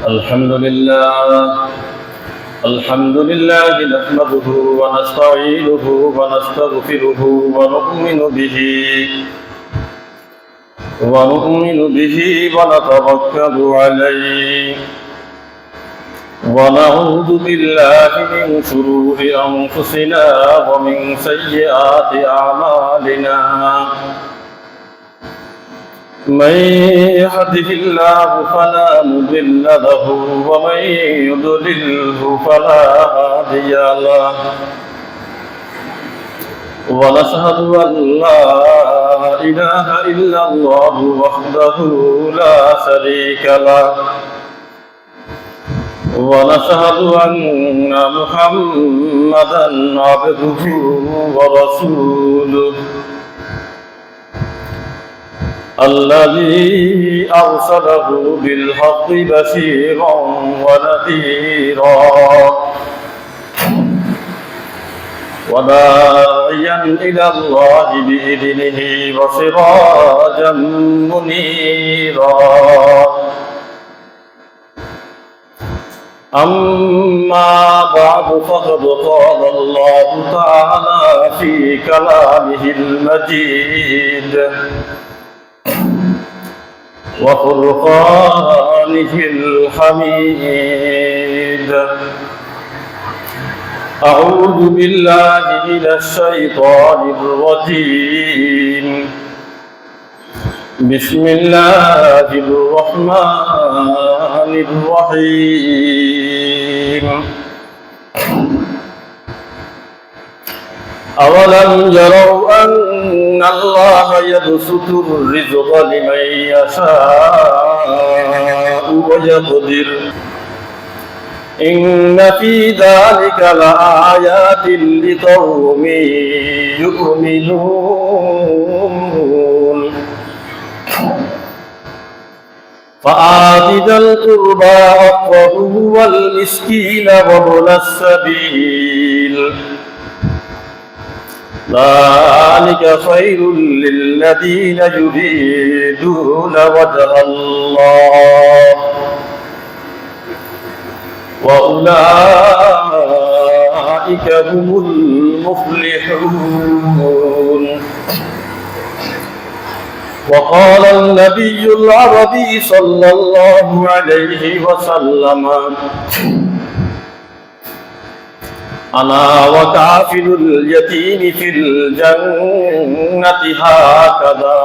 الحمد لله نحمده ونستعينه ونستغفره ونؤمن به ونتوكل عليه ونعوذ بالله من شرور أنفسنا ومن سيئات أعمالنا من يهده الله فلا مضل له ومن يضلله فلا هادي له ونشهد أن لا إله إلا الله وحده لا شريك له ونشهد أن محمدا عبده ورسوله الذي أرسله بالحق بشيرا ونذيرا وداعيا إلى الله بإذنه وسراجا منيرا أما بعد فقد قال الله تعالى في كلامه المجيد وفرقانه الحميد أعوذ بالله من الشيطان الرجيم بسم الله الرحمن الرحيم أولم يروا أن الله يبسط الرزق لمن يشاء ويقدر إن في ذلك لآيات لقوم يؤمنون فآت ذا القربى حقه والمسكين وابن السبيل ذلك خير للذين يريدون وجه الله وأولئك هم المفلحون وقال النبي العربي صلى الله عليه وسلم أنا وكافل اليتيم في الجنة هكذا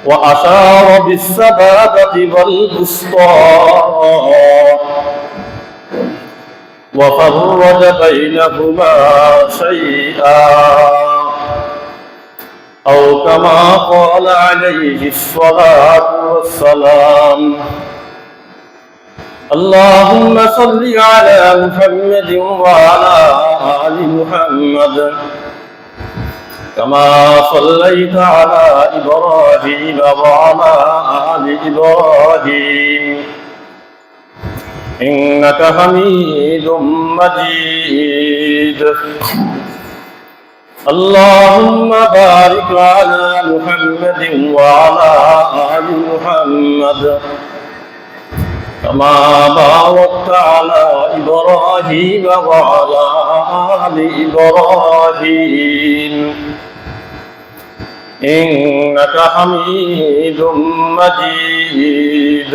وأشار بالسبابة والبسطى وفرج بينهما شيئا أو كما قال عليه الصلاة والسلام اللهم صل على محمد وعلى آل محمد كما صليت على إبراهيم وعلى آل إبراهيم إنك حميد مجيد اللهم بارك على محمد وعلى آل محمد كما باركت على إبراهيم وعلى آل إبراهيم إنك حميد مجيد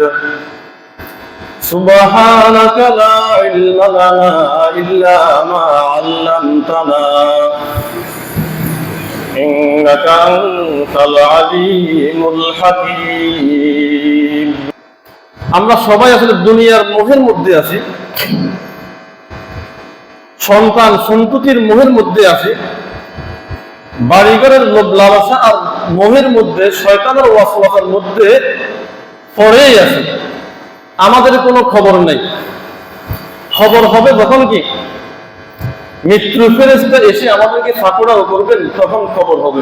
سبحانك لا علم لنا إلا ما علمتنا إنك أنت العليم الحكيم আমরা সবাই আসলে দুনিয়ার মোহের মধ্যে আছি, সন্তান সন্ততির মোহের মধ্যে আছি, বাড়িঘরের লোভ লালসা আর মোহের মধ্যে, শয়তানের ওয়াসওয়াসার মধ্যে পড়েই আছি। আমাদের কোনো খবর নেই। খবর হবে যখন কি মৃত্যু ফেরেশতা এসে আমাদেরকে ফাঁকড়াও করবেন, তখন খবর হবে।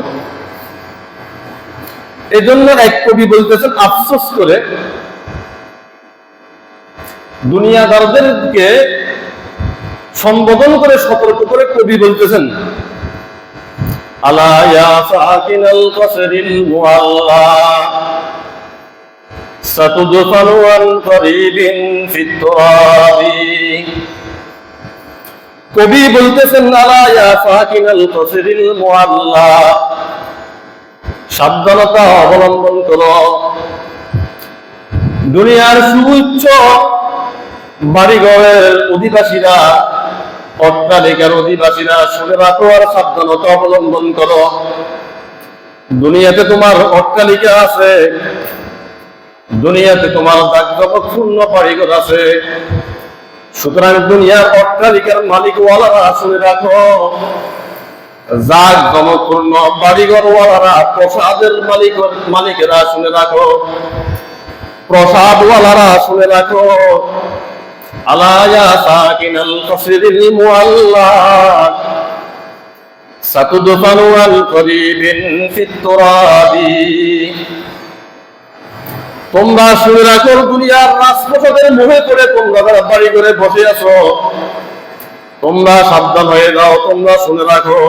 এজন্য এক কবি বলতেছেন আফসোস করে, দুনিয়াদারদেরকে সম্বোধন করে সতর্ক করে কবি বলতেছেন আলা ইয়া সাকিনাল কসরিল মুআল্লা ستدفن عن قريب في التراب কবি বলতেছেন আলা ইয়া সাকিনাল কসরিল মুআল্লা, সাবধানতা অবলম্বন করো। দুনিয়ার সুউচ্চ বাড়িঘরের অধিবাসীরা, অট্টালিকার অধিবাসীরা শুনে রাখো আর সাবধানতা অবলম্বন করো। দুনিয়াতে তোমার অট্টালিকা আছে, দুনিয়াতে তোমার জাঁকজমকপূর্ণ বাড়িঘর আছে, সুতরাং দুনিয়ার অট্টালিকার মালিকওয়ালারা শুনে রাখো, জাঁকজমকপূর্ণ বাড়িঘরওয়ালারা, প্রসাদের মালিকেরা শুনে রাখো, প্রসাদওয়ালারা শুনে রাখো, আলা ইয়া সাকিনাল কসরিল মুআল্লা সাতুদফানু আন করিবিন ফিত তুরাবি। তোমরা শুনে রাখো, দুনিয়ার রাজপ্রাসাদের মোহে করে তোমরা যারা বাড়ি করে বসে আছো, তোমরা সাবধান হয়ে যাও, তোমরা শুনে রাখো,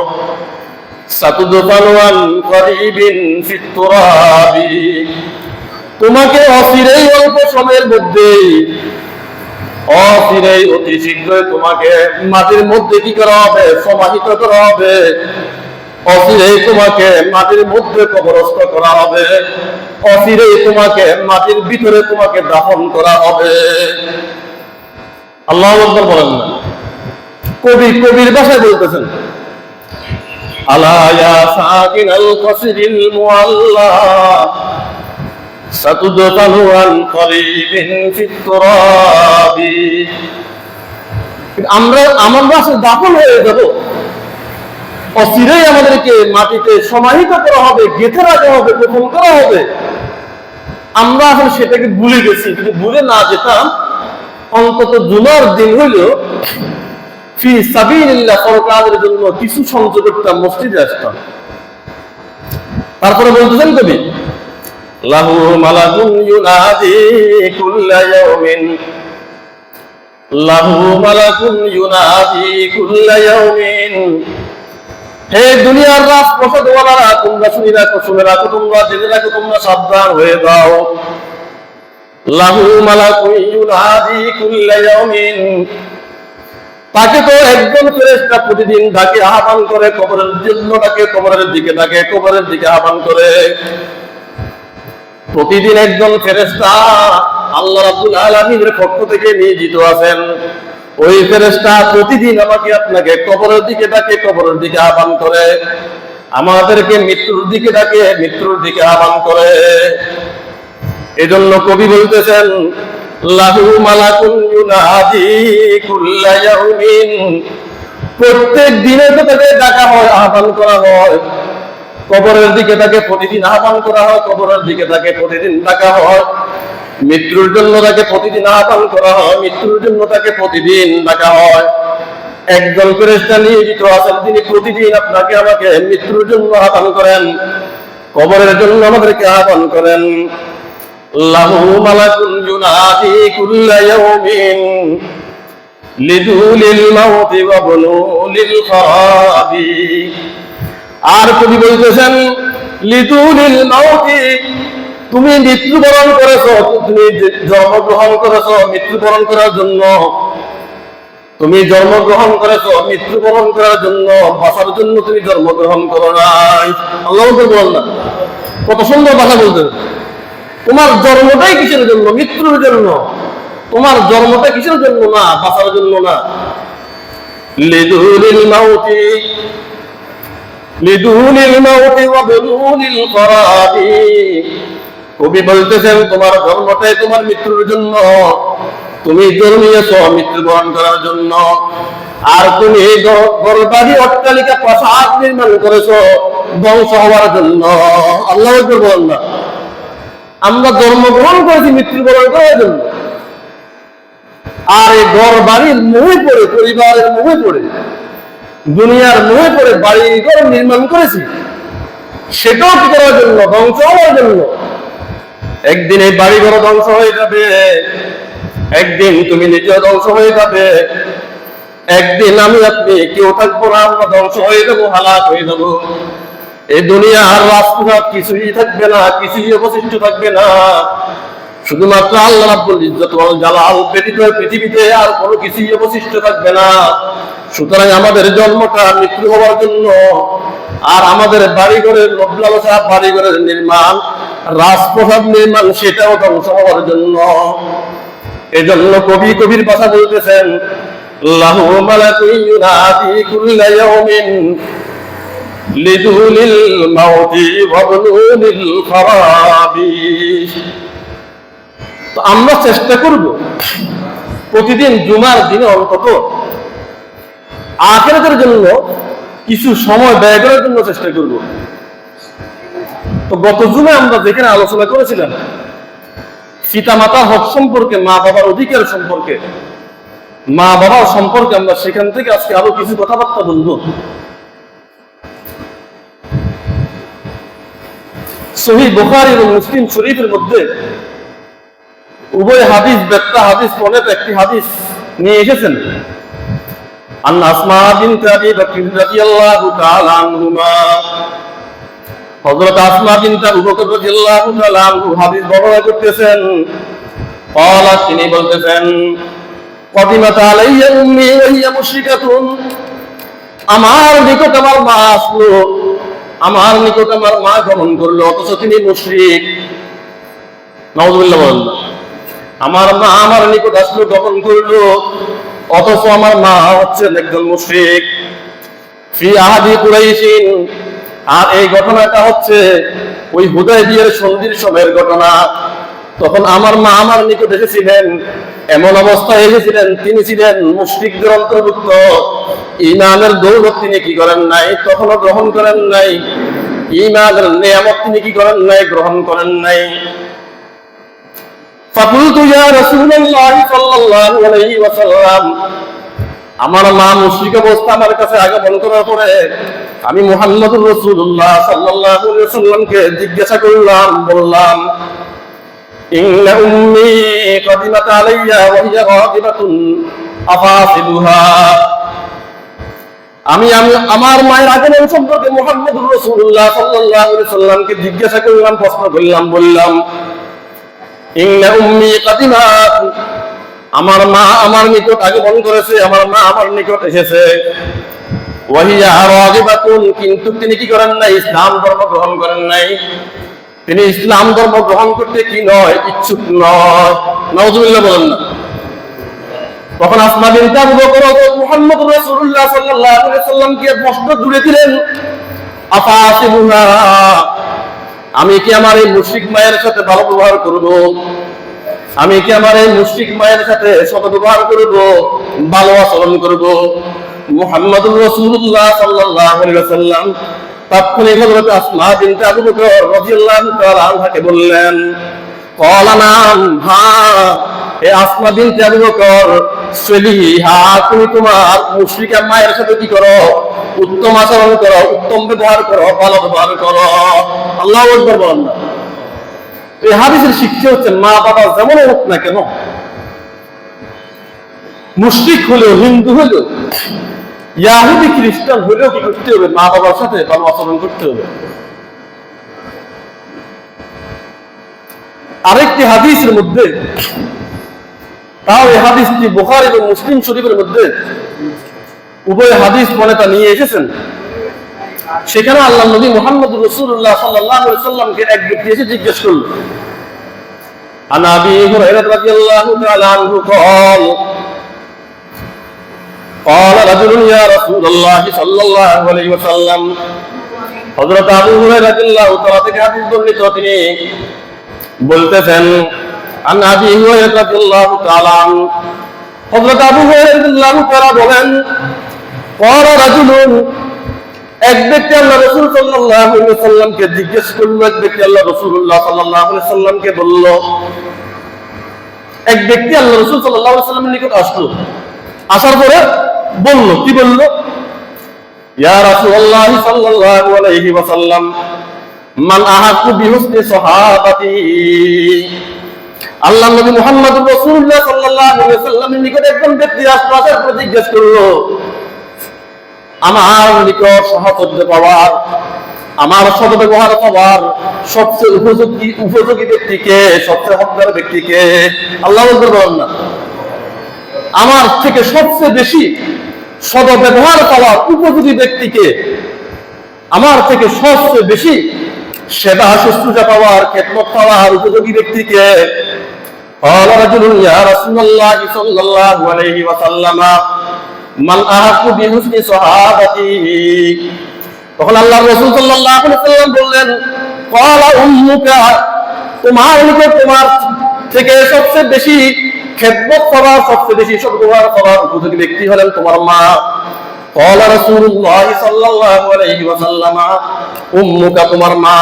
সাতুদফানু আন করিবিন ফিত তুরাবি, তোমাকে অচিরেই অল্প সময়ের মধ্যেই, অচিরেই অতি শীঘ্রই তোমাকে মাটির মধ্যে কি করা হবে? সমাহিত করা হবে। অচিরেই তোমাকে মাটির মধ্যে কবরস্থ করা হবে, অচিরেই তোমাকে মাটির ভিতরে তোমাকে দাফন করা হবে। আল্লাহু আকবার বলেন না? কবির ভাষায় বলতেছেন, আলা ইয়া সাকিনাল কসরিল মুআল্লা সাতুদফানু আন করিবিন ফিত তুরাবি। আমরা দাফন হয়ে যাব, অচিরেই আমাদেরকে মাটিতে সমাহিত করা হবে, গেঁথে রাখা হবে, গোপন করা হবে। আমরা এখন সেটাকে ভুলে গেছি। যদি ভুলে না যেতাম, অন্তত জুমার দিন হইল ফি সাবিলিল্লাহ সরকারের জন্য কিছু সঞ্চয় করতাম, মসজিদে আসতাম। তারপরে বলতেছেন কবি, লাহু মালাকুন ইউনাদি কুল্লা ইয়াউমিন, লাহু মালাকুন ইউনাদি কুল্লা ইয়াউমিন। হে দুনিয়ার রাজপ্রাসাদওয়ালারা, তোমরা শুনে রাখো, তোমরা জেনে রাখো, তোমরা সাবধান হয়ে যাও। লাহু মালাকুন ইউনাদি কুল্লা ইয়াউমিন, তাকে তো একজন ফেরেশতা প্রতিদিন ডাকে, আহ্বান করে, কবরের জন্য ডাকে, কবরের দিকে ডাকে, কবরের দিকে আহ্বান করে। প্রতিদিন একজন ফেরেশতা আল্লাহ রাব্বুল আলামিনের পক্ষ থেকে নিয়োজিত আছেন। ওই ফেরেশতা প্রতিদিন আমাকে আপনাকে কবরের দিকে ডাকে, কবরের দিকে আহ্বান করে, আমাদেরকে মৃত্যুর দিকে ডাকে, মৃত্যুর দিকে আহ্বান করে। এজন্য কবি বলতেছেন, লাহু মালাকুন ইউনাদি কুল্লা ইয়াউমিন, প্রত্যেক দিনে তো তাকে ডাকা হয়, আহ্বান করা হয়। কবরের দিকে তাকে প্রতিদিন আহ্বান করা হয়, কবরের দিকে তাকে প্রতিদিন ডাকা হয়। মৃত্যুর জন্য তাকে প্রতিদিন আহ্বান করা হয়, মৃত্যুর জন্য তাকে প্রতিদিন ডাকা হয়। একজন ফেরেশতা নিয়োজিত আছেন, তিনি প্রতিদিন আপনাকে আমাকে মৃত্যুর জন্য আহ্বান করেন, কবরের জন্য আমাদেরকে আহ্বান করেন। লাহু মালাকুন ইউনাদি কুল্লা ইয়াউমিন লিদুলিল মাউতি ওয়া বুনুলিল খারাবি। আর কবি বলতেছেন, লিদুলিল মাউতি, তুমি মৃত্যুবরণ করেছো, তুমি জন্মগ্রহণ করেছো মৃত্যুবরণ করার জন্য, তুমি জন্মগ্রহণ করেছো মৃত্যুবরণ করার জন্য, বাঁচার জন্য তুমি জন্মগ্রহণ করো নাই। আল্লাহ বলেন না? কত সুন্দর ভাষা বলতেন। তোমার জন্মটাই কিসের জন্য? মৃত্যুর জন্য। তোমার জন্মটা কিসের জন্য? না, বাঁচার জন্য না। লিদুলিল মাউতি, লিদুলিল মাউতি ওয়া বুনুলিল খারাবি। কবি বলতেছেন, তোমার জন্মটাই তোমার মৃত্যুর জন্য, তুমি জন্মিয়েছো মৃত্যুবরণ করার জন্য। আর তুমি ঘরবাড়ি, অট্টালিকা, প্রাসাদ নির্মাণ করেছো ধ্বংস হওয়ার জন্য। আল্লাহ বলেন না? আমরা জন্মগ্রহণ করেছি মৃত্যুবরণ করার জন্য। আর এই ঘর বাড়ির মোহে পড়ে, পরিবারের মোহে পড়ে, দুনিয়ার মোহে পড়ে বাড়ি ঘর নির্মাণ করেছি, সেটাও কি করার জন্য? ধ্বংস হওয়ার জন্য। একদিন এই বাড়ি ঘর ধ্বংস হয়ে যাবে, একদিন তুমি নিজে ধ্বংস হয়ে যাবে, একদিন আমি আপনি কেউ থাকবো না, আমরা ধ্বংস হয়ে যাবো, হালাক হয়ে যাবো। এই দুনিয়ার রাজপ্রাসাদ কিছুই থাকবে না, কিছুই অবশিষ্ট থাকবে না। শুধুমাত্র আল্লাহ রাব্বুল ইজ্জত ওয়াল জালাল ব্যতীত পৃথিবীতে আর কোনো কিছুই অবশিষ্ট থাকবে না। সুতরাং আমাদের জন্মটা মৃত্যু হওয়ার জন্য, আর আমাদের বাড়িঘরের লোভলালসা, বাড়িঘরের নির্মাণ, রাজপ্রাসাদ নির্মাণ, সেটাও ধ্বংস হওয়ার জন্য। এজন্য কবির ভাষা বলতেছেন, লাহু মালাকুন ইউনাদি কুল্লা ইয়াউমিন লিদুলিল মাউতি ওয়া বুনুনিল খারাবি। তো আমরা চেষ্টা করব প্রতিদিন জুমার দিনে অন্তত আখিরাতের জন্য কিছু সময় ব্যয় করার জন্য চেষ্টা করব। তো গত জুমে আমরা যেখানে আলোচনা করেছিলাম পিতা মাতার হক সম্পর্কে, মা বাবার অধিকার সম্পর্কে, মা বাবার সম্পর্কে, আমরা সেখান থেকে আজকে আরো কিছু কথাবার্তা বলবো। সহিহ বুখারী এবং মুসলিম শরীফের মধ্যে উভয় হাদিস ব্যক্তা হাদিস প্রণেত একটি হাদিস নিয়ে এসেছেন। আন আসমা বিনত আবি বকর রাদিয়াল্লাহু তাআলা আনহুমা, হযরত আসমা বিনত আবু বকর রাদিয়াল্লাহু তাআলা আনহু হাদিস বর্ণনা করতেছেন। قالت, তিনি বলতেছেন, قدمت علي امي وهي مشركة, আমার নিকট আমার মা আসলো, আমার নিকট আমার মা গমন করলো, অথচ তিনি মুশরিক। নাউযুবিল্লাহ বলেন না। আমার মা আমার নিকট আসলো, গমন করলো, অথচ আমার মা হচ্ছেন একজন মুশরিক। ফি আহাদি কুরাইশিন, আর এই ঘটনাটা হচ্ছে ওই হুদায়বিয়ার সন্ধির সময়ের ঘটনা। তখন আমার মা আমার নিকট এসেছিলেন, এমন অবস্থায় এসেছিলেন তিনি ছিলেন মুশরিকদের অন্তর্ভুক্ত। ঈমানের দৌলত তিনি কি করেন নাই, তখনও গ্রহণ করেন নাই। ঈমানের নিয়ামত তিনি কি করেন নাই, গ্রহণ করেন নাই। ফাকুলতু ইয়া রাসূলুল্লাহ সাল্লাল্লাহু আলাইহি ওয়াসাল্লাম, আমার মা মুশরিক অবস্থা আমার কাছে আগমন করার পরে আমি মুহাম্মদুর রাসূলুল্লাহ সাল্লাল্লাহু আলাইহি ওয়াসাল্লামকে জিজ্ঞাসা করলাম, বললাম, ইন্না উম্মি কাদিমাত আলাইয়া ওয়া হিয়া গাদিবাতুন আফাসিলুহা, আমি আমার মায়ের আগমন সম্পর্কে মুহাম্মদুর রাসূলুল্লাহ সাল্লাল্লাহু আলাইহি ওয়াসাল্লামকে জিজ্ঞাসা করলাম, প্রশ্ন করলাম, বললাম, ইন্না উম্মি কাদিমাত, আমার মা আমার নিকট আগমন করেছে, আমার মা আমার নিকট এসেছে। ওয়া হিয়া রাগিবাতুন, কিন্তু তিনি কি করেন নাই, ইসলাম ধর্ম গ্রহণ করেন নাই। তিনি ইসলাম ধর্ম গ্রহণ করতে কি নয়, ইচ্ছুক নয়। নাউযুবিল্লাহ বলেন না। তখন আসমা বিনতে আবু বকর মুহাম্মদ রাসূলুল্লাহ সাল্লাল্লাহু আলাইহি ওয়াসাল্লামকে প্রশ্ন জুড়ে দিলেন, আফাসিবুহা, আমি কি আমার এই মুশরিক মায়ের সাথে ভালো ব্যবহার করব? আমি কি আমার এই মুশরিক মায়ের সাথে সদ্ব্যবহার করব, ভালো আচরণ করব? মুহাম্মদুর রাসূলুল্লাহ সাল্লাল্লাহু আলাইহি ওয়াসাল্লাম তখনই হযরত আসমা বিনতে আবু বকর রাদিয়াল্লাহু তাআলা আনহাকে বললেন, ক্বালা নাম, হ্যাঁ হে আসমা বিনতে আবু বকর, সলিহা, তুমি তোমার মুশরিকা মায়ের সাথে কি করো, উত্তম আচরণ করো, উত্তম ব্যবহার করো, ভালো ব্যবহার করো। আল্লাহু আকবার বলেন না। এই হাদিসের শিক্ষা হচ্ছে, মা বাবা যেমন হোক না কেন, মুশরিক হলেও, হিন্দু হলেও, ইহুদি খ্রিস্টান হলেও কি করতে হবে, মা বাবার সাথে ভালো আচরণ করতে হবে। আরেকটি হাদিসের মধ্যে, তাও এই হাদিসটি বুখারী এবং মুসলিম শরীফের মধ্যে উভয় হাদিস প্রণেতা নিয়ে এসেছেন। সেখানে আল্লাহ নবী মুহাম্মদ রাসূলুল্লাহ সাল্লাল্লাহু আলাইহি ওয়াসাল্লামকে এক ব্যক্তি এসে জিজ্ঞেস করল, আন আবি হুরায়রা রাদিয়াল্লাহু তাআলা আনহু قال قال رجل يا رسول الله صلى الله عليه وسلم, হযরত আবু হুরায়রা রাদিয়াল্লাহু তাআলা থেকে হাদিস বর্ণিত, তিনি বলতেছেন, আন আবি হুরায়রা রাদিয়াল্লাহু তাআলা, হযরত আবু হুরায়রা রাদিয়াল্লাহু তাআলা বলেন, قال رجل, এক ব্যক্তি আল্লাহ রাসূল সাল্লাল্লাহু আলাইহি ওয়াসাল্লামকে জিজ্ঞেস করল, এক ব্যক্তি আল্লাহ রাসূলুল্লাহ সাল্লাল্লাহু আলাইহি ওয়াসাল্লামকে বলল, এক ব্যক্তি আল্লাহ রাসূল সাল্লাল্লাহু আলাইহি ওয়াসাল্লামের নিকট আসলো, আসার পরে বলল, কি বলল, ইয়া রাসূলুল্লাহ সাল্লাল্লাহু আলাইহি ওয়াসাল্লাম, মান আহাqqu বিহুসনি সাহাবাতি, আল্লাহ নবী মুহাম্মদুর রাসূলুল্লাহ সাল্লাল্লাহু আলাইহি ওয়াসাল্লামের নিকট একজন ব্যক্তি আসলো, আসার পরে জিজ্ঞেস করলো, আমার নিকট সাহায্য পাওয়ার, আমার সদ্ব্যবহার পাওয়ার সবচেয়ে উপযোগী ব্যক্তিকে, সবচেয়ে হকদার ব্যক্তিকে? আল্লাহ বলতে পারেন না? আমার থেকে সবচেয়ে বেশি সদ্ব্যবহার পাওয়ার উপযোগী ব্যক্তিকে, আমার থেকে সবচেয়ে বেশি সেবা শুশ্রূষা পাওয়ার, খেদমত পাওয়ার উপযোগী ব্যক্তিকে? قال رجل يا رسول الله صلى الله عليه وسلم من أحق بحسن صحابتي। তখন আল্লাহর রাসূল সাল্লাল্লাহু আলাইহি ওয়াসাল্লাম বললেন, قال أمك, তোমার নিকট তোমার থেকে সবচেয়ে বেশি খেদমত করার, সবচেয়ে বেশি সদ্ব্যবহার করার উপযোগী ব্যক্তি হলেন তোমার মা। قال رسول الله صلى الله عليه وسلم أمك, তোমার মা।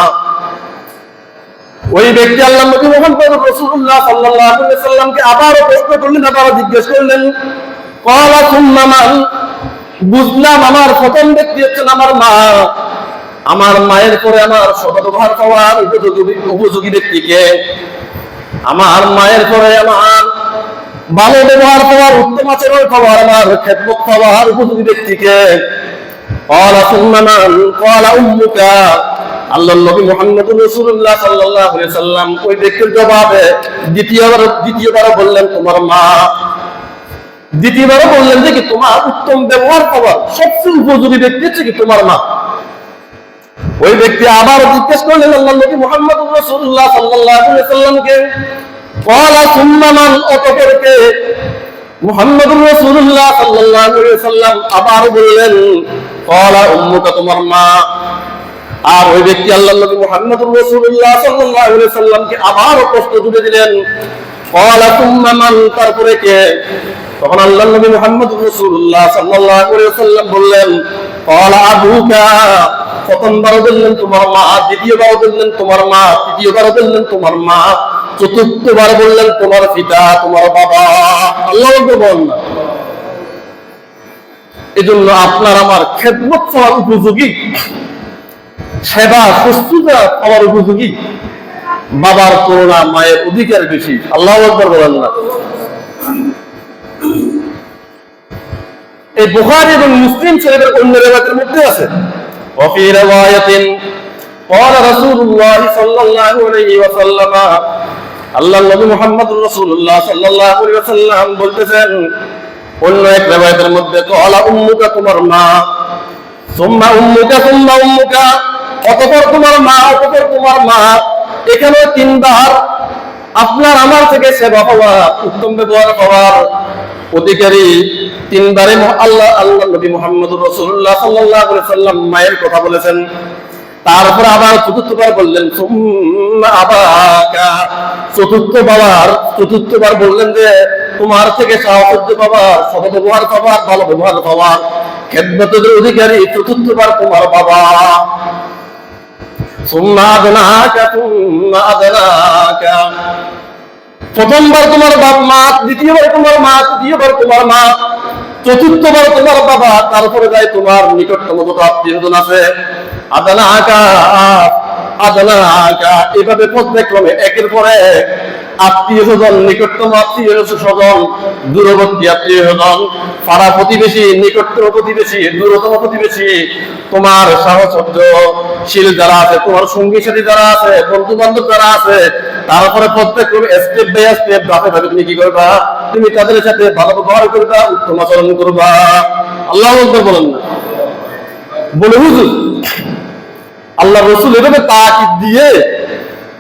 ওই ব্যক্তি আল্লাহ নবী মুহাম্মদ রাসূলুল্লাহ সাল্লাল্লাহু আলাইহি ওয়াসাল্লামকে আবারও প্রশ্ন করলেন, আবারও জিজ্ঞেস করলেন, قال ثم من, বুঝলাম আমার প্রথম ব্যক্তি হচ্ছেন আমার মা, আমার মায়ের পরে আমার সদ্ব্যবহার পাওয়ার উপযোগী ব্যক্তিকে, আমার মায়ের পরে আমার ভালো ব্যবহার পাওয়ার, উত্তম আচরণ পাওয়ার, আমার খেদমত পাওয়ার উপযোগী ব্যক্তিকে? قال ثم من قال أمك, আল্লাহর নবী মুহাম্মদুর রাসূলুল্লাহ সাল্লাল্লাহু আলাইহি ওয়াসাল্লাম ওই ব্যক্তির জবাবে দ্বিতীয়বার বললেন তোমার মা। দ্বিতীয়বার বললেন যে কি তোমার উত্তম ব্যবহার পাওয়ার সবচেয়ে উপযোগী ব্যক্তি হচ্ছে কি তোমার মা। ওই ব্যক্তি আবার জিজ্ঞেস করলেন আল্লাহর নবী মুহাম্মদুর রাসূলুল্লাহ সাল্লাল্লাহু আলাইহি ওয়াসাল্লামকে, قال ثم من, অতঃপর কে? মুহাম্মদুর রাসূলুল্লাহ সাল্লাল্লাহু আলাইহি ওয়াসাল্লাম আবার বললেন, قال أمك, তোমার মা। আর ওই ব্যক্তি আল্লাহর নবী মুহাম্মদুর রাসূলুল্লাহ সাল্লাল্লাহু আলাইহি ওয়াসাল্লামকে আবারও প্রশ্ন জুড়ে দিলেন, قال ثم من, তারপরে কে? তখন আল্লাহর নবী মুহাম্মদুর রাসূলুল্লাহ সাল্লাল্লাহু আলাইহি ওয়াসাল্লাম বললেন, قال أبوك, প্রথমবার বললেন তোমার মা, দ্বিতীয়বার বললেন তোমার মা, তৃতীয়বার বললেন তোমার মা, চতুর্থবার বললেন তোমার পিতা, তোমার বাবা। আল্লাহ বলেন না? এজন্য আপনার আমার খেদমত পাওয়ার উপযোগী, সেবা শুশ্রূষা পাওয়ার উপযোগী বাবার তুলনা মায়ের অধিকার বেশি। আল্লাহু আকবার বলেন না? এই বুখারী এবং মুসলিম শরীফের অন্য রিওয়ায়াতের মধ্যে আছে, وفي رواية قال رسول الله صلى الله عليه وسلم, আল্লাহর নবী মুহাম্মদুর রাসূলুল্লাহ সাল্লাল্লাহু আলাইহি ওয়াসাল্লাম বলতেছেন অন্য এক রিওয়ায়াতের মধ্যে, قال أمك, তোমার মা, ثم أمك ثم أمك, অতঃপর তোমার মা, অতঃপর তোমার মা। এখানে তিনবার আপনার আমার থেকে সেবা পাওয়া, উত্তম ব্যবহার পাওয়ার অধিকারী তিনবারে আল্লাহ নবী মুহাম্মদুর রাসূলুল্লাহ সাল্লাল্লাহু আলাইহি ওয়াসাল্লাম মায়ের কথা বলেছেন। তারপর আবার চতুর্থবার বললেন সুম্মা আবাকা, চতুর্থবার বললেন যে তোমার থেকে সাহায্য পাওয়ার, সদ্ব্যবহার পাওয়ার, ভালো ব্যবহার পাওয়ার, খেদমতের অধিকারী চতুর্থবার তোমার বাবা। সুম্মা আদনাকা, প্রথমবার তোমার মা, দ্বিতীয়বার তোমার মা, তৃতীয়বার তোমার মা, চতুর্থবার তোমার বাবা, তারপরে যায় তোমার নিকটতম যত আত্মীয়স্বজন আছে। আদনাকা, এভাবে পর্যায়ক্রমে একের পরে আত্মীয় স্বজন, নিকটতম আত্মীয় স্বজন, দূরবর্তী আত্মীয় স্বজন, পাড়া প্রতিবেশী, নিকটতম প্রতিবেশী, দূরতম প্রতিবেশী, তোমার সাহচর্যশীল যারা আছে, তোমার সঙ্গী সাথী যারা আছে, বন্ধু বান্ধব যারা আছে, তারপরে প্রত্যেকক্রমে স্টেপ বাই স্টেপ ধাপে ধাপে তুমি কি করবা? তুমি তাদের সাথে ভালো ব্যবহার করবা, উত্তম আচরণ করবা। আল্লাহ বলেন না? বলে হুজুর আল্লাহ রাসূল এভাবে তাকিদ দিয়ে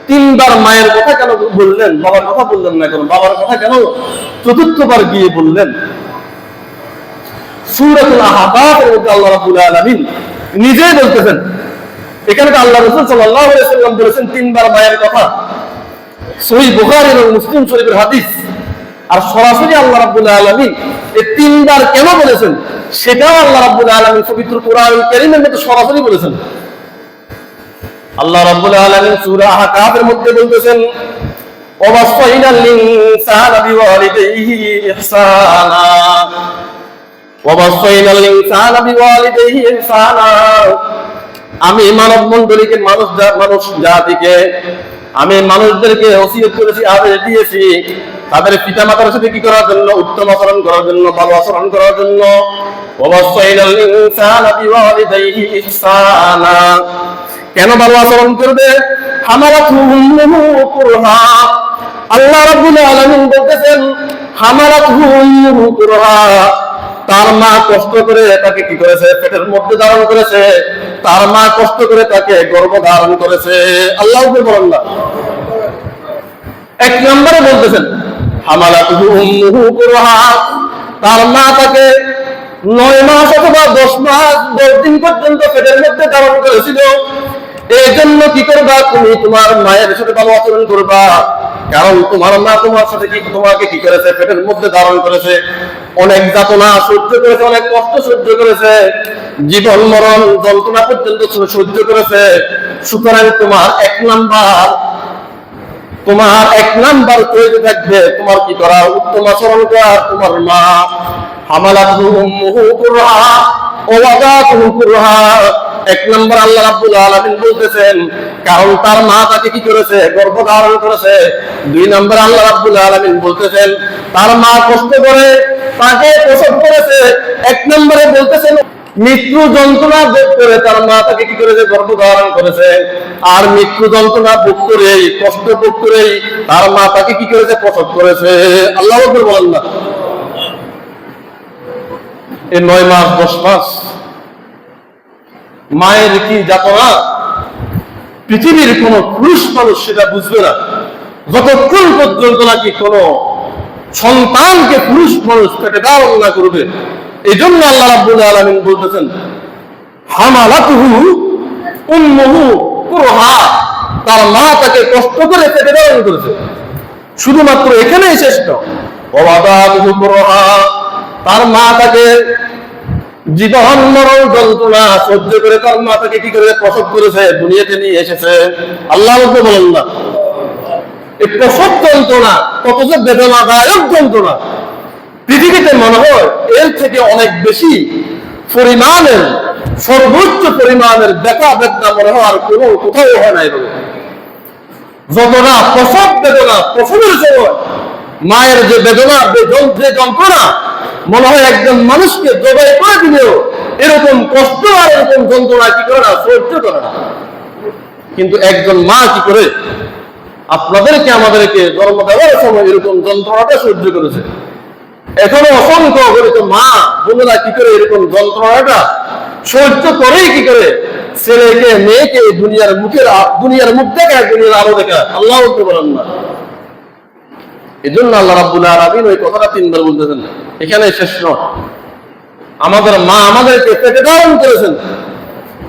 তিনবার মায়ের কথা কেন বললেন, বাবার কথা বললেন না কেন? বাবার কথা কেন চতুর্থবার গিয়ে বললেন? সূরাতুল আহকাফের মধ্যে আল্লাহ রাব্বুল আলামিন নিজেই বলতেছেন, এখানে আল্লাহ রাসূল সাল্লাল্লাহু আলাইহি ওয়াসাল্লাম বলেছেন তিনবার মায়ের কথা। সহিহ বুখারী এবং মুসলিম শরীফের হাদিস। আর সরাসরি আল্লাহ রাব্বুল আলামিন এই তিনবার কেন বলেছেন সেটাও আল্লাহ রাব্বুল আলামিন পবিত্র কোরআনুল কারীমের মধ্যে সরাসরি বলেছেন। আল্লাহ রাব্বুল আলামিন সূরা আহকাফের মধ্যে বলতেছেন, ওয়াসাইনাল ইনসানা বিওয়ালিদাইহি ইহসানা, ওয়াসাইনাল ইনসানা বিওয়ালিদাইহি ইহসানা, আমি মানব মণ্ডলীকে, মানুষ জাতিকে, আমি মানুষদেরকে ওসিয়ত করেছি, আদেশ দিয়েছি, তাদের পিতা মাতার সাথে কি করার জন্য? উত্তম আচরণ করার জন্য, ভালো আচরণ করার জন্য। ওয়াসাইনাল ইনসানা বিওয়ালিদাইহি ইহসানা। কেন ভালো আচরণ করবে? হামালাতুহু উম্মুহু কুরহা। আল্লাহ রাব্বুল আলামিন বলতেছেন হামালাতুহু উম্মুহু কুরহা, তার মা কষ্ট করে তাকে কি করেছে? পেটের মধ্যে ধারণ করেছে। তার মা কষ্ট করে তাকে গর্ভ ধারণ করেছে। আল্লাহ বলেন না। এক নম্বরে বলতেছেন হামালাতুহু উম্মুহু কুরহা, তার মা তাকে 9 মাস অথবা 10 মাস 10 দিন পর্যন্ত পেটের মধ্যে ধারণ করেছিল। এই জন্য কি করবা? তুমি তোমার মায়ের সাথে ভালো আচরণ করবা, কারণ তোমার মা তোমার সাথে তোমাকে কি করেছে? পেটের মধ্যে ধারণ করেছে। অনেক যাতনা সহ্য করেছে, অনেক কষ্ট সহ্য করেছে, জীবন মরণ যন্ত্রণা পর্যন্ত সহ্য করেছে। সুতরাং তোমার এক নাম্বার তৈরি থাকবে তোমার কি করা? উত্তম আচরণ করা। তোমার মা হামালাতুহু উম্মুহু কুরহা ওয়া ওয়াদাতুহু কুরহা। এক নম্বর আল্লাহ রাব্বুল আলামিন বলতেছেন কারণ তার মা তাকে কি করেছে? গর্ভ ধারণ করেছে। 2 নম্বর আল্লাহ রাব্বুল আলামিন বলতেছেন তার মা কষ্ট করে তাকে প্রসব করেছে। 1 নম্বরে বলতেছেন মৃত্যু যন্ত্রণা ভোগ করে তার মা তাকে কি করেছে? গর্ভ ধারণ করেছে। আর মৃত্যু যন্ত্রণা ভোগ করেই, কষ্ট ভোগ করেই তার মা তাকে কি করেছে? প্রসব করেছে। আল্লাহ আকবার বলেন না। এই 9 মাস 10 মাস মায়ের কি যাতনা পৃথিবীর কোন পুরুষ মানুষ সেটা বুঝবে না, যতক্ষণ পর্যন্ত নাকি কোন সন্তানকে পুরুষ মানুষ পেটে ধারণ না করবে। এই জন্য আল্লাহ রাব্বুল আলামিন বলতেছেন হামালাতুহু উম্মুহু কুরহা, তার মা তাকে কষ্ট করে পেটে ধারণ করেছে। শুধুমাত্র এখানেই শেষ নয়, ওয়াদাতুহু কুরহা, তার মা তাকে জীবন মরণ যন্ত্রণা সহ্য করে তার মা তাকে কি করে? প্রসব করেছে, দুনিয়াতে নিয়ে এসেছে। আল্লাহ বলেন না। এই প্রসব যন্ত্রণা কত যে বেদনাদায়ক যন্ত্রণা, পৃথিবীতে মনে হয় এর থেকে অনেক বেশি পরিমাণের, সর্বোচ্চ পরিমাণের ব্যথা বেদনা মনে হয় আর কোথাও হয় না। এভাবে যতটা প্রসব বেদনা, প্রসবের সময় মায়ের যে বেদনা, যে যন্ত্রণা, মনে হয় একজন মানুষকে জবাই করে দিলেও এরকম কষ্ট আর এরকম যন্ত্রণা কি করে না? সহ্য করে না। কিন্তু একজন মা কি করে আপনাদেরকে আমাদেরকে জন্ম দেওয়ার সময় এরকম যন্ত্রণাটা সহ্য করেছে। এখনো অসংখ্য অগণিত মা বোনেরা কি করে এরকম যন্ত্রণাটা সহ্য করেই কি করে ছেলেকে মেয়েকে দুনিয়ার মুখ দেখা, দুনিয়ার আলো দেখা। আল্লাহ বলেন না। এই জন্য আল্লাহ রাব্বুল আলামিন ওই কথাটা 3 বার বলতেছেন। এখানে শেষ নয়। আমাদের মা আমাদেরকে পেটে ধারণ করেছেন,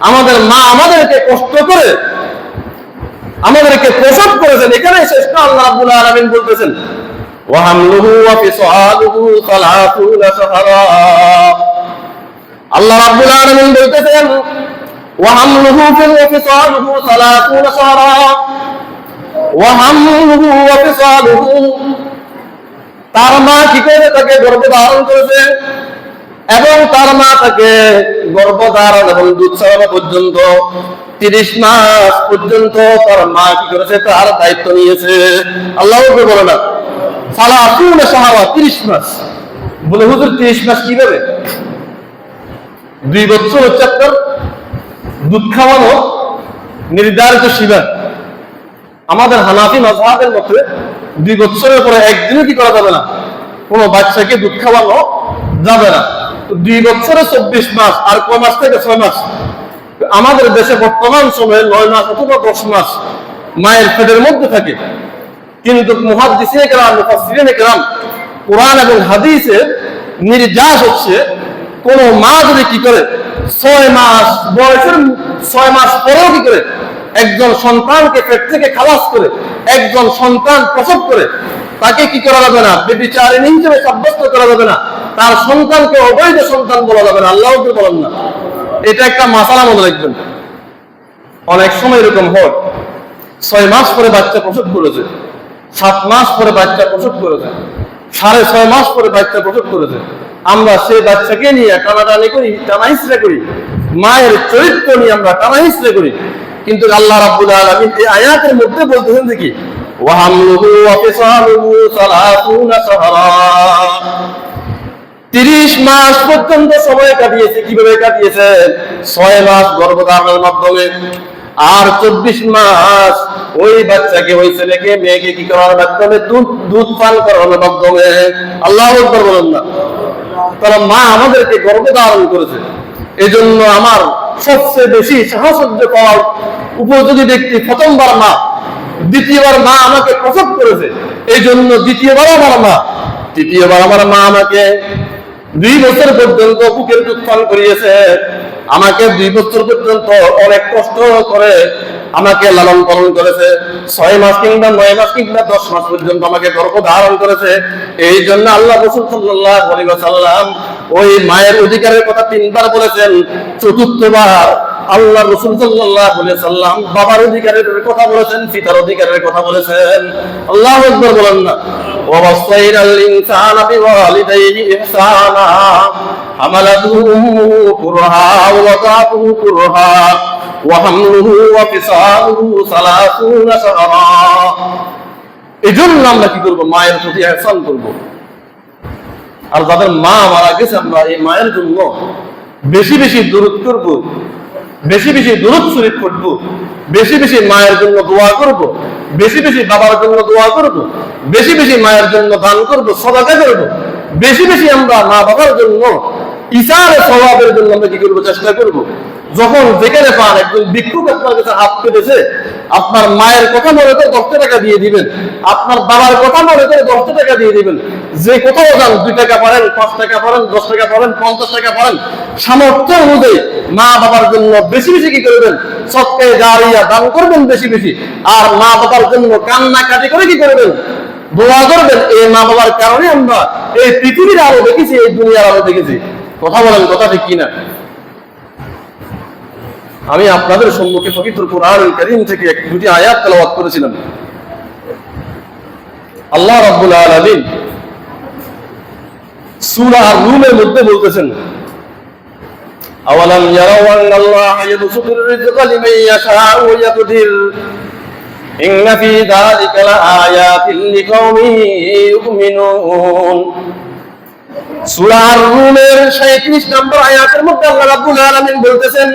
আমাদের মা আমাদেরকে কষ্ট করে আমাদেরকে প্রসব করেছেন। এখানে শেষ নয়। আল্লাহ রাব্বুল আলামিন বলতেছেন ওয়া হামলুহু ওয়া ফিসালুহু 30 শাহরা। আল্লাহ রাব্বুল আলামিন বলতেছেন ওয়া হামলুহু ওয়া ফিসালুহু 30 শাহরা ওয়া হামলুহু ওয়া ফিসালুহু, তার মা কি করে তাকে গর্ভ ধারণ করেছে এবং তার মা তাকে গর্ভ ধারণ এবং দুধ ছাড়ানো পর্যন্ত 30 মাস পর্যন্ত তার মা কি করেছে? তার দায়িত্ব নিয়েছে। আল্লাহ বলে না 30 শাহরা, 30 মাস। বলে হুজুর 30 মাস কিভাবে? 2 বছর হচ্ছে আপনার দুধ খাওয়ানো নির্ধারিত সীমা। আমাদের হানাফি মাযহাবের মতে 2 বছরের পরে একদিনও কি করা যাবে না? কোনো বাচ্চাকে দুধ খাওয়ানো যাবে না। 2 বছরে 24 মাস আর কয় মাস থেকে 6 মাস। আমাদের দেশে বর্তমান সময়ে 9 মাস অথবা 10 মাস মায়ের পেটের মধ্যে থাকে। কিন্তু মুহাদ্দিসিনে কেরাম, মুফাসসিরিনে কেরাম কোরআন এবং হাদিসের নির্যাস হচ্ছে কোন মা যদি কি করে 6 মাস বয়সের 6 মাস পরেও কি করে একজন সন্তানকে পেট থেকে খালাস করে একজন সন্তান প্রসব করে তাকে কি করা যাবে না? ব্যভিচারিণী হিসেবে সাব্যস্ত করা যাবে না, তার সন্তানকে অবৈধ সন্তান বলা যাবে না। আল্লাহ বলেন না। এটা একটা মাসালা মনে রাখবেন। অনেক সময় এরকম হয় 6 মাস পরে বাচ্চা প্রসব করেছে, 7 মাস পরে বাচ্চা প্রসব করেছে, 6.5 মাস পরে বাচ্চা প্রসব করেছে। আমরা সেই বাচ্চাকে নিয়ে টানাটানি করি, টানাহিসড়া করি, মায়ের চরিত্র নিয়ে আমরা টানাহিসড়া করি। কিন্তু আল্লাহ রাব্বুল আলামিন এই আয়াতের মধ্যে বলতেছেন যে কি وحمله وفصاله 30 شهرا 30 মাস পর্যন্ত সময় কাটিয়েছে। কিভাবে কাটিয়েছে? 6 মাস গর্ভধারণের মাধ্যমে, আর 24 মাস ওই বাচ্চাকে, ওই ছেলেকে মেয়েকে কি করার মাধ্যমে? দুধ পান করানোর মাধ্যমে। আল্লাহু আকবার বলেন না। তারা মা আমাদেরকে গর্ভধারণ করেছে। এজন্য আমার সবচেয়ে বেশি সাহসর্য পাওয়ার উপযোগী ব্যক্তি প্রথমবার মা, দ্বিতীয়বার মা আমাকে প্রসব করেছে, এই জন্য দ্বিতীয়বার আমার মা, তৃতীয়বার আমার মা আমাকে 2 বছর পর্যন্ত বুকের দুধ পান করিয়েছে। আমাকে 2 বছর পর্যন্ত অনেক কষ্ট করে আমাকে লালন পালন করেছে। 6 মাস কিংবা 9 মাস কিংবা 10 মাস পর্যন্ত আমাকে গর্ভ ধারণ করেছে। এই জন্য আল্লাহ রাসূল সাল্লাল্লাহু আলাইহি ওয়াসাল্লাম ওই মায়ের অধিকারের কথা 3 বার বলেছেন। চতুর্থবার আল্লাহ রাসূল সাল্লাল্লাহু আলাইহি ওয়াসাল্লাম বাবার অধিকারের কথা বলেছেন, পিতার অধিকারের কথা বলেছেন। আল্লাহু আকবার বলেন না। ওয়াসাইনাল ইনসানা বিওয়ালিদাইহি ইহসানা হামালাতহু উম্মুহু কুরহা ওয়া ওয়াদাতুহু কুরহা ওয়া হামলুহু ওয়া ফিসালুহু 30 শাহরা। এজন্য আমরা কি করব? মায়ের প্রতি ইহসান করব। আর যাদের মা মারা গেছে, আমরা এই মায়ের জন্য বেশি বেশি দুরূদ করব, বেশি বেশি দুরূদ শরীফ পড়ব, বেশি বেশি মায়ের জন্য দোয়া করব, বেশি বেশি বাবার জন্য দোয়া করব, বেশি বেশি মায়ের জন্য দান করব, সাদাকা করব, বেশি বেশি আমরা মা বাবার জন্য ইসারে সওয়াবের জন্য আমরা কি করব? চেষ্টা করব। যখন যেখানে পান, একজন ভিক্ষুক আপনার কাছে হাত পেতেছে, আপনার মায়ের কথা মনে করে 10 টাকা দিয়ে দিবেন, আপনার বাবার কথা মনে করে 10 টাকা দিয়ে দিবেন। যে কোথাও যান, 2 টাকা পারেন, 5 টাকা পারেন, 10 টাকা পারেন, 50 টাকা পারেন, সামর্থ্য অনুযায়ী মা বাবার জন্য বেশি বেশি কি করবেন? সদকায়ে জারিয়া দান করবেন বেশি বেশি। আর মা বাবার জন্য কান্নাকাটি করে কি করবেন? দোয়া করবেন। এই মা বাবার কারণে আমরা এই পৃথিবীর আলো দেখেছি, এই দুনিয়ার আলো দেখেছি। কথা বলেন, কথা ঠিক কিনা? আমি আপনাদের সম্মুখে পবিত্র কুরআনুল কারীম থেকে 2টি আয়াত তেলাওয়াত করেছিলাম। আল্লাহ রাব্বুল আলামিন সূরা আর-রুমের মধ্যে বলতেছেন, আওয়ালাম ইয়ারাউ আন্নাল্লাহা ইয়াবসুতুর রিজকা লিমান ইয়াশাউ ওয়া ইয়াকদির ইন্না ফী যালিকা লাআয়াতিন লিকাওমিন ইউমিনুন। সূরা আর-রুমের 37 নম্বর আয়াতের মধ্যে আল্লাহ রাব্বুল আলামিন বলতেছেন,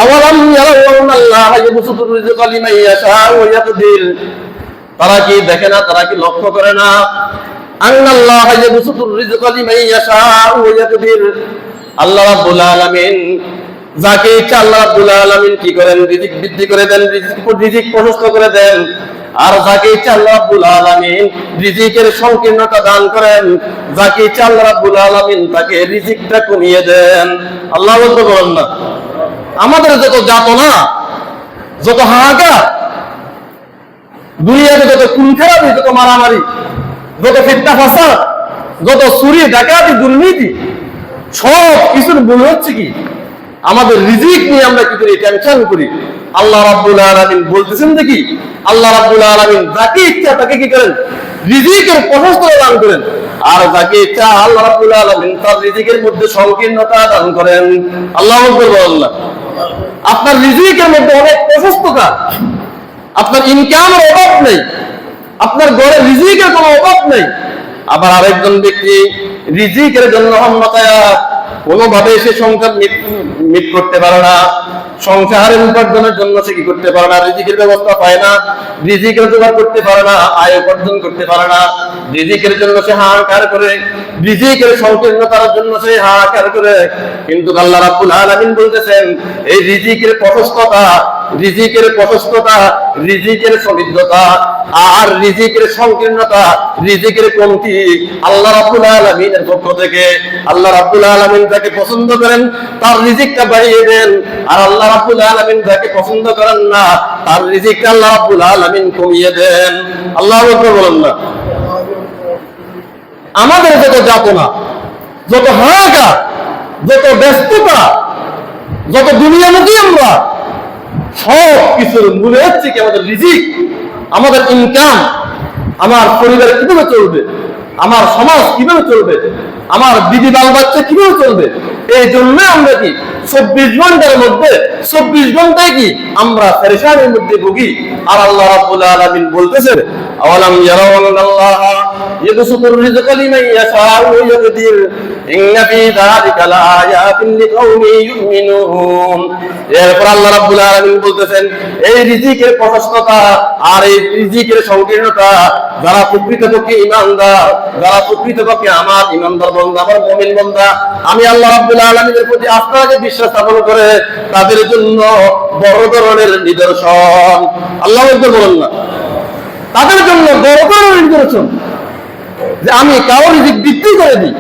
আওয়ালাম ইয়ারাউ আন্নাল্লাহা ইয়াবসুতুর রিজকা লিমান ইয়াশাউ ওয়া ইয়াকদির। তারা কি দেখে না, তারা কি লক্ষ্য করে না? আন্নাল্লাহা ইয়াবসুতুর রিজকা লিমান ইয়াশাউ ওয়া ইয়াকদির। আল্লাহ রাব্বুল আলামিন যাকে ইচ্ছা আল্লাহ রাব্বুল আলামিন কি করেন? রিজিক বৃদ্ধি করে দেন, রিজিক প্রশস্ত করে দেন। আর যাকে ইচ্ছা আল্লাহ রাব্বুল আলামিন রিজিকের সংকীর্ণতা দান করেন, যাকে ইচ্ছা আল্লাহ রাব্বুল আলামিন তাকে রিজিকটা কমিয়ে দেন। আল্লাহু আকবার বলেন না। আমাদের যত যাতনা, যত হাহাকার, দুনিয়াতে যত খুন খারাপি, যত মারামারি, যত ফিতনা ফাসাদ, যত চুরি ডাকাতি দুর্নীতি, সব কিছুর মূল হচ্ছে কি? আমাদের রিজিক নিয়ে আমরা কি করি? টেনশন করি। আল্লাহ রাব্বুল আলামিন বলতেছেন দেখি, আল্লাহ রাব্বুল আলামিন যাকে ইচ্ছা তাকে কি করেন? রিজিকের প্রশস্ততা দান করেন। আর যাকে ইচ্ছা আল্লাহ রাব্বুল আলামিন তার রিজিকের মধ্যে সংকীর্ণতা দান করেন। আল্লাহু আকবার বলেন। আপনার রিজিকের মধ্যে অনেক প্রশস্ততা, আপনার ইনকামের অভাব নেই, আপনার ঘরে রিজিকের কোনো অভাব নেই। আবার আরেকজন ব্যক্তি রিজিকের জন্য কোনোভাবে সে সংসার মিট করতে পারে না, সংসারের উপার্জনের জন্য সে কি করতে পারে না? রিজিকের ব্যবস্থা পায় না, রিজিকের জোগাড় করতে পারে না, আয় উপার্জন করতে পারে না। রিজিকের জন্য সে হাহাকার করে, রিজিকের সংকীর্ণতার জন্য সে হাহাকার করে। কিন্তু আল্লাহ রাব্বুল আলামিন বলতেছেন, এই রিজিকের প্রশস্ততা, রিজিকের প্রশস্ততা, রিজিকের সমৃদ্ধতা আর রিজিকের সংকীর্ণতা, রিজিকের কমতি আল্লাহ রাব্বুল আলামিনের পক্ষ থেকে। আল্লাহ রাব্বুল আলামিন যাকে পছন্দ করেন তার রিজিকটা বাড়িয়ে দেন, আর আল্লাহ রাব্বুল আলামিন যাকে পছন্দ করেন না তার রিজিকটা আল্লাহ রাব্বুল আলামিন কমিয়ে দেন। আল্লাহু আকবার বলেন না। আমাদের যত যাতনা, যত হাহাকার, যত ব্যস্ততা, যত দুনিয়ামুখী আমরা, সব কিছুর মূলে হচ্ছে কি? আমাদের রিজিক, আমাদের ইনকাম। আমার পরিবার কিভাবে চলবে, আমার সমাজ কিভাবে চলবে, আমার দিদি বাল বাচ্চা কিভাবে চলবে, এই জন্য আমরা কি 24 ঘন্টার মধ্যে 24 ঘন্টায় কি আমরা পেরেশানির মধ্যে ভুগি। আর আল্লাহ রাব্বুল আলামিন বলতেছেন, আওয়ালাম ইয়ারাউ আন্নাল্লাহা ইয়াবসুতুর রিজকা লিমান ইয়াশাউ ওয়া ইয়াকদির ইন্না ফী যালিকা লাআয়াতিন লিকাউমিন ইউমিনুন। এরপর আল্লাহ রাব্বুল আলামিন বলতেছেন, এই রিজিকের প্রশস্ততা আর এই রিজিকের সংকীর্ণতা যারা প্রকৃতপক্ষে ঈমানদার, যারা প্রকৃতপক্ষে আমার ঈমানদার বান্দা, আমার মুমিন বান্দা, আমি আল্লাহ রাব্বুল আলামিনের প্রতি আস্থা রেখে বিশ্বাস স্থাপন করে তাদের জন্য বড় ধরনের নিদর্শন। আল্লাহ বলেন না, তাদের জন্য বড় ধরনের নিদর্শন যে আমি কারো রিজিক বৃদ্ধি করে দিই,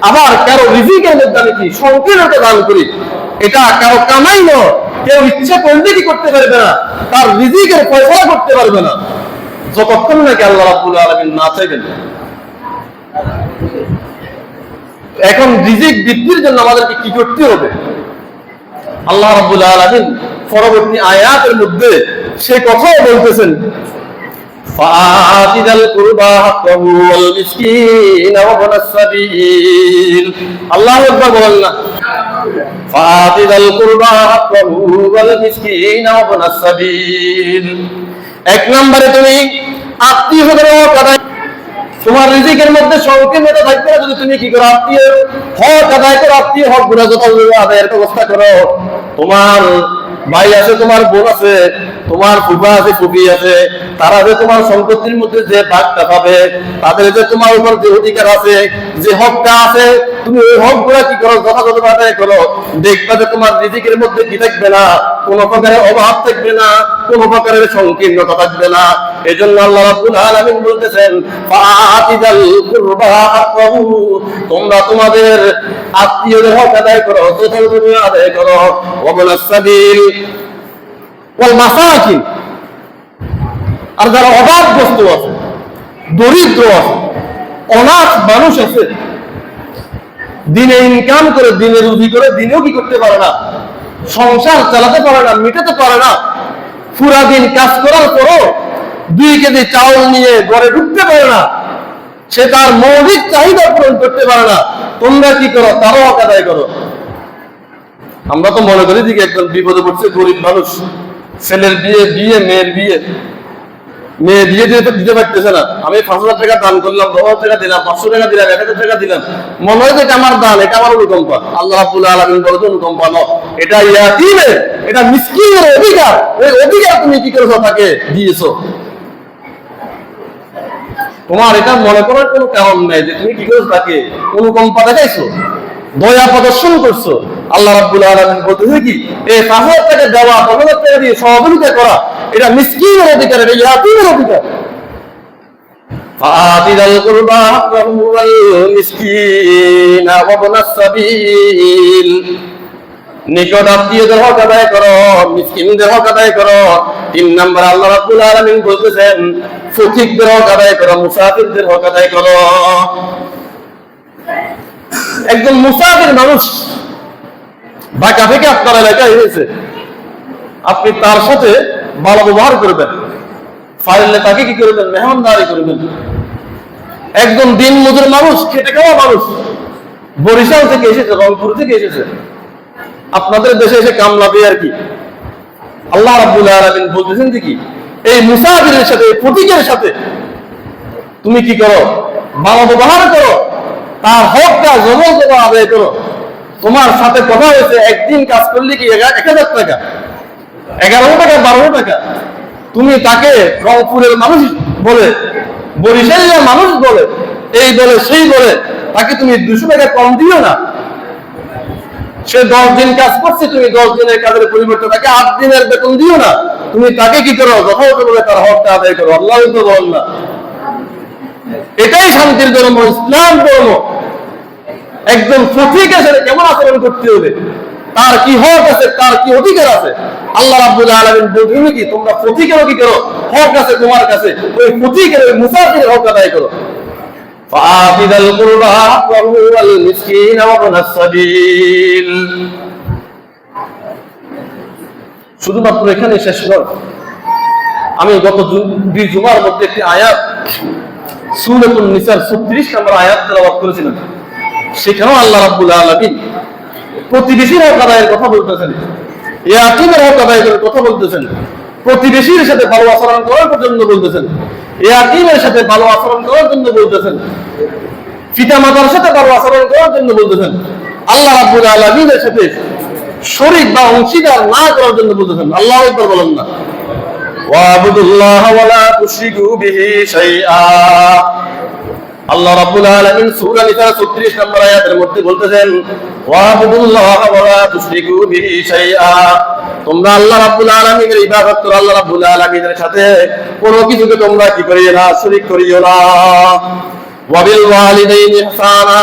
আবার কারো রিজিকের মধ্যে আমি কি সংকীর্ণতা দান করি। এটা কারো কামাই নয়, কেউ ইচ্ছা করলে কি করতে পারবে না, তার রিজিকের ফয়সালা করতে পারবে না যতক্ষণ নাকি আল্লাহ রাব্বুল আলামিন না চাইবেন। এখন রিজিক বৃদ্ধির জন্য আমাদেরকে কি করতে হবে? আল্লাহ রাব্বুল আলামিন পরবর্তী আয়াতের মধ্যে সে কথাও বলতেছেন, ফাআতিদাল কুরবা হাক্কাহু ওয়াল মিসকিন ওয়া ইবনাস সাবিল। আল্লাহু আকবার বলেন না, ফাআতিদাল কুরবা হাক্কাহু ওয়াল মিসকিন ওয়া ইবনাস সাবিল। এক নম্বরে তুমি আত্মীয়দের হক আদায়, তোমার রিজিকের মধ্যে সংকীর্ণতা থাকবে যদি তুমি কি করো, আত্মীয় হক আদায় করো, আত্মীয় হক গুলো যথাযথ আদায়ের ব্যবস্থা করো। তোমার ভাই আছে, তোমার বোন আছে, তোমার ফুফা আছে, ফুফি আছে, তারা যে তোমার সম্পত্তির মধ্যে যে ভাগটা পাবে, তাদের যে তোমার উপর যে অধিকার আছে, যে হকটা আছে, তুমি ওই হক গুলা কি করো, যথাযথ আদায় করো। দেখবা যে তোমার রিজিকের মধ্যে কি থাকবে না, কোনো প্রকারের অভাব থাকবে না, কোনো প্রকারের সংকীর্ণতা থাকবে না। এজন্য আল্লাহ রাব্বুল আলামিন বলতেছেন, ফাআতিদাল কুরবা হাক্কাহু, তোমরা তোমাদের আত্মীয়দের হক আদায় করো, যথাযথ আদায় করো। ওয়া ইবনাস সাবিল ওয়াল মাসাকিন, আর যারা অভাবগ্রস্ত আছে, দরিদ্র আছে, অনাথ মানুষ আছে, দিনে ইনকাম করে, দিনে রুজি করে, দিনেও কি করতে পারে না, সংসার চালাতে পারে না, মিটাতে পারে না, পুরা দিন কাজ করার পরও 2 কেজি চাউল নিয়ে ঘরে ঢুকতে পারে না, সে তার মৌলিক চাহিদা পূরণ করতে পারে না। তোমরা কি করো, তারও হক আদায় করো। আমরা তো মনে করি যে একজন বিপদে পড়ছে, গরিব মানুষ, ছেলের বিয়ে মেয়ের বিয়ে, মেয়ে বিয়ে দিতে পারতেছে না, আমি 5,000 টাকা দান করলাম, 10,000 টাকা দিলাম, 500 টাকা দিলাম, 1,000 টাকা দিলাম, মনে হয় যে এটা আমার দান, এটা আমার অনুকম্পা। আল্লাহ রাব্বুল আলামিন বলেন অনুকম্পা নয়, এটা ইয়াতীমের, এটা মিসকিনের অধিকার। ওই অধিকার তুমি কি করেছো, তাকে দিয়েছো। তোমার এটা মনে করার কোনো কারণ নাই যে তুমি কি করেছো, তাকে অনুকম্পা দেখাইছো, দয়া প্রদর্শন করছো। আল্লাহ রাব্বুল আলামিন বলতেছে কি, এই 5,000 টাকা দেওয়া, 10,000 টাকা দিয়ে সহযোগিতা করা, এটা মিসকিনের অধিকার, এটা ইয়াতীমের অধিকার। ফাআতিদাল কুরবা হাক্কাহু ওয়াল মিসকিন ওয়া ইবনাস সাবিল, নিকট আত্মীয়দের হক আদায় করো, মিসকিনদের হক আদায় করো। 3 নম্বর আল্লাহ রাব্বুল আলামিন বলতেছেন, ফকিরদের হক আদায় করো, মুসাফিরদের হক আদায় করো। একজন মুসাফির মানুষ ঢাকা থেকে আপনার এলাকায় এসেছে, আপনি তার সাথে ভালো ব্যবহার করবেন, পারলে তাকে কি করবেন, মেহমানদারি করবেন। একজন দিন মজুর মানুষ, খেটে খাওয়া মানুষ, বরিশাল থেকে এসেছে, রংপুর থেকে এসেছে, আপনাদের দেশে এসে কামলাবে আর কি। আল্লাহ রাব্বুল আলামিন বলতেছেন যে কি, এই মুসাফিরের সাথে, এই ফকিরের সাথে তুমি কি করো, ভালো ব্যবহার করো, তার হকটা যথাযথ আদায় করো। তোমার সাথে কথা হয়েছে, একদিন কাজ করলে কি 1,000 টাকা, 11 টাকা, 12 টাকা, তুমি তাকে রংপুরের মানুষ বলে, বরিশালের মানুষ বলে, এই বলে সেই বলে, তাকে তুমি 200 টাকা কম দিও না। সে 10 দিন কাজ করছে, তুমি 10 দিনের কাজের পরিবর্তে তাকে 8 দিনের বেতন দিও না। তুমি তাকে কি করো, যথাযথভাবে তার হকটা আদায় করো। আল্লাহ তো বলেন না, এটাই শান্তির ধর্ম, ইসলাম ধর্ম। একজন ফকিরের সাথে কেমন আচরণ করতে হবে, তার কি হক আছে, তার কি অধিকার আছে। আল্লাহ রাব্বুল আলামিন বলছেন কি, তোমরা ফকিরেরও কি করো, হক আছে তোমার কাছে, ওই ফকিরের, ওই মুসাফিরের হক আদায় করো। ফাআতিদাল কুরবা হাক্কাহু ওয়াল মিসকিন ওয়া ইবনাস সাবিল। শুধুমাত্র এখানে শেষ নয়, আমি গত 2 জুমার মধ্যে একটি আয়াত সূরাতুন নিসার 36 নম্বর আয়াত তেলাওয়াত করেছিলাম। সেখানেও আল্লাহ রাব্বুল আলামিন প্রতিবেশীর হক আদায়ের কথা বলতেছেন, ইয়াতীমের হক আদায়ের কথা বলতেছেন, প্রতিবেশীর সাথে ভালো আচরণ করার জন্য বলতেছেন, ইয়াতীমের সাথে ভালো আচরণ করার জন্য বলতেছেন, পিতা মাতার সাথে ভালো আচরণ করার জন্য বলতেছেন, আল্লাহ রাব্বুল আলামিনের সাথে শরীক বা অংশীদার না করার জন্য বলতেছেন। আল্লাহু আকবার বলেন না। ওয়াবুদুল্লাহ ওয়ালা তুশরিকু বিহি শাইআ। আল্লাহ রাব্বুল আলামিন সূরা নিসা 36 নম্বর আয়াতের মধ্যে বলতেছেন, ওয়াবুদুল্লাহ ওয়ালা তুশরিকু বিহি শাইআ। তোমরা আল্লাহ রাব্বুল আলামিনের ইবাদত করো, আল্লাহ রাব্বুল আলামিনের সাথে কোনো কিছুকে তোমরা কি করিও না, শরীক করিও না। ওয়াবিল ওয়ালিদাইনি ইহসানা।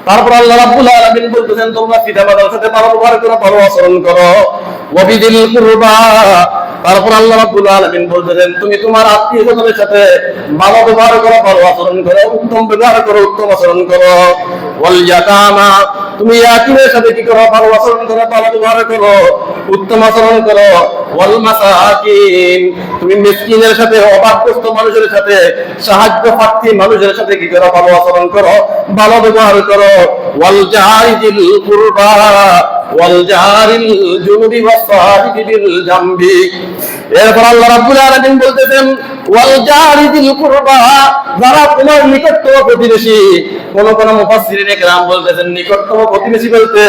তারপর আল্লাহ রাব্বুল আলামিন বলতেছেন, তোমরা পিতামাতার সাথে ভালো ব্যবহার করো, ভালো আচরণ করো। ওয়াবিদিল কুরবা। তারপর আল্লাহ রাব্বুল আলামিন বলতেছেন, তুমি তোমার আত্মীয়-স্বজনের সাথে ভালো ব্যবহার করো, ভালো আচরণ করো, উত্তম ব্যবহার করো, উত্তম আচরণ করো। ওয়াল ইয়াতামা। তুমি ইয়াতীমের সাথে কি করো, ভালো আচরণ করো, ভালো ব্যবহার করো, উত্তম আচরণ করো। ওয়াল মাসাকিন। তুমি মিসকিনের সাথে, অভাবগ্রস্ত মানুষের সাথে, সাহায্য প্রার্থী মানুষের সাথে কি করো, ভালো আচরণ করো, ভালো ব্যবহার করো। ওয়াল জারিল কুরবা ওয়াল জারিল জুনুবি ওয়াস সাহিবি বিল জামবি। এরপর আল্লাহ রাব্বুল আলামিন বলতেছেন, ওয়াল জারিল কুরবা। যারা তোমার নিকটতম প্রতিবেশী। কোন মুফাসসিরিনে কেরাম বলতেছেন, নিকটতম প্রতিবেশী বলতে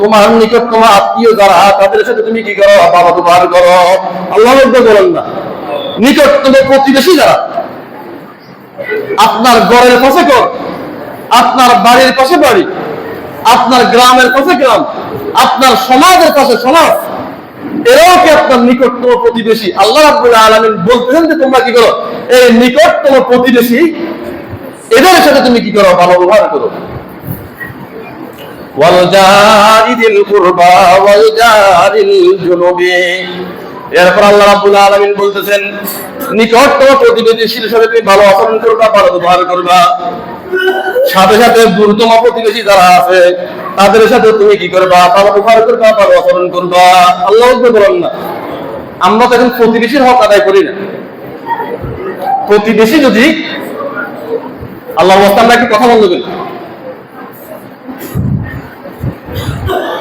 তোমার নিকটতম আত্মীয় যারা, তাদের সাথে তুমি কি করো, ভালো ব্যবহার করো। আল্লাহু আকবার বলেন না। নিকটতম প্রতিবেশী যারা, আপনার ঘরের পাশে ঘর, আপনার বাড়ির পাশে বাড়ি, আপনার গ্রামের পাশে গ্রাম, আপনার সমাজের পাশে সমাজ, এরাও কি আপনার নিকটতম প্রতিবেশী। আল্লাহ রাব্বুল আলামিন বলতেছেন যে তোমরা কি করো, এই নিকটতম প্রতিবেশী এদের সাথে তুমি কি করো, ভালো ব্যবহার করো। ওয়াল জারিল কুরবা ওয়াল জারিল জুনুবি। এরপর আল্লাহ রাব্বুল আলামিন বলতেছেন, নিকটতম প্রতিবেশীর সাথে তুমি ভালো আচরণ করবা, ভালো ব্যবহার করবা। সাথে সাথে দূরতম প্রতিবেশী যারা আছে তাদের সাথে তুমি কি করবা, ভালো ব্যবহার করবা, ভালো আচরণ করবা। আল্লাহ আকবার বলেন না। আমরা তো এখন প্রতিবেশীর হক আদায় করি না। প্রতিবেশী যদি আল্লাহর ওয়াস্তে আমরা একটু কথা বলতে বলি,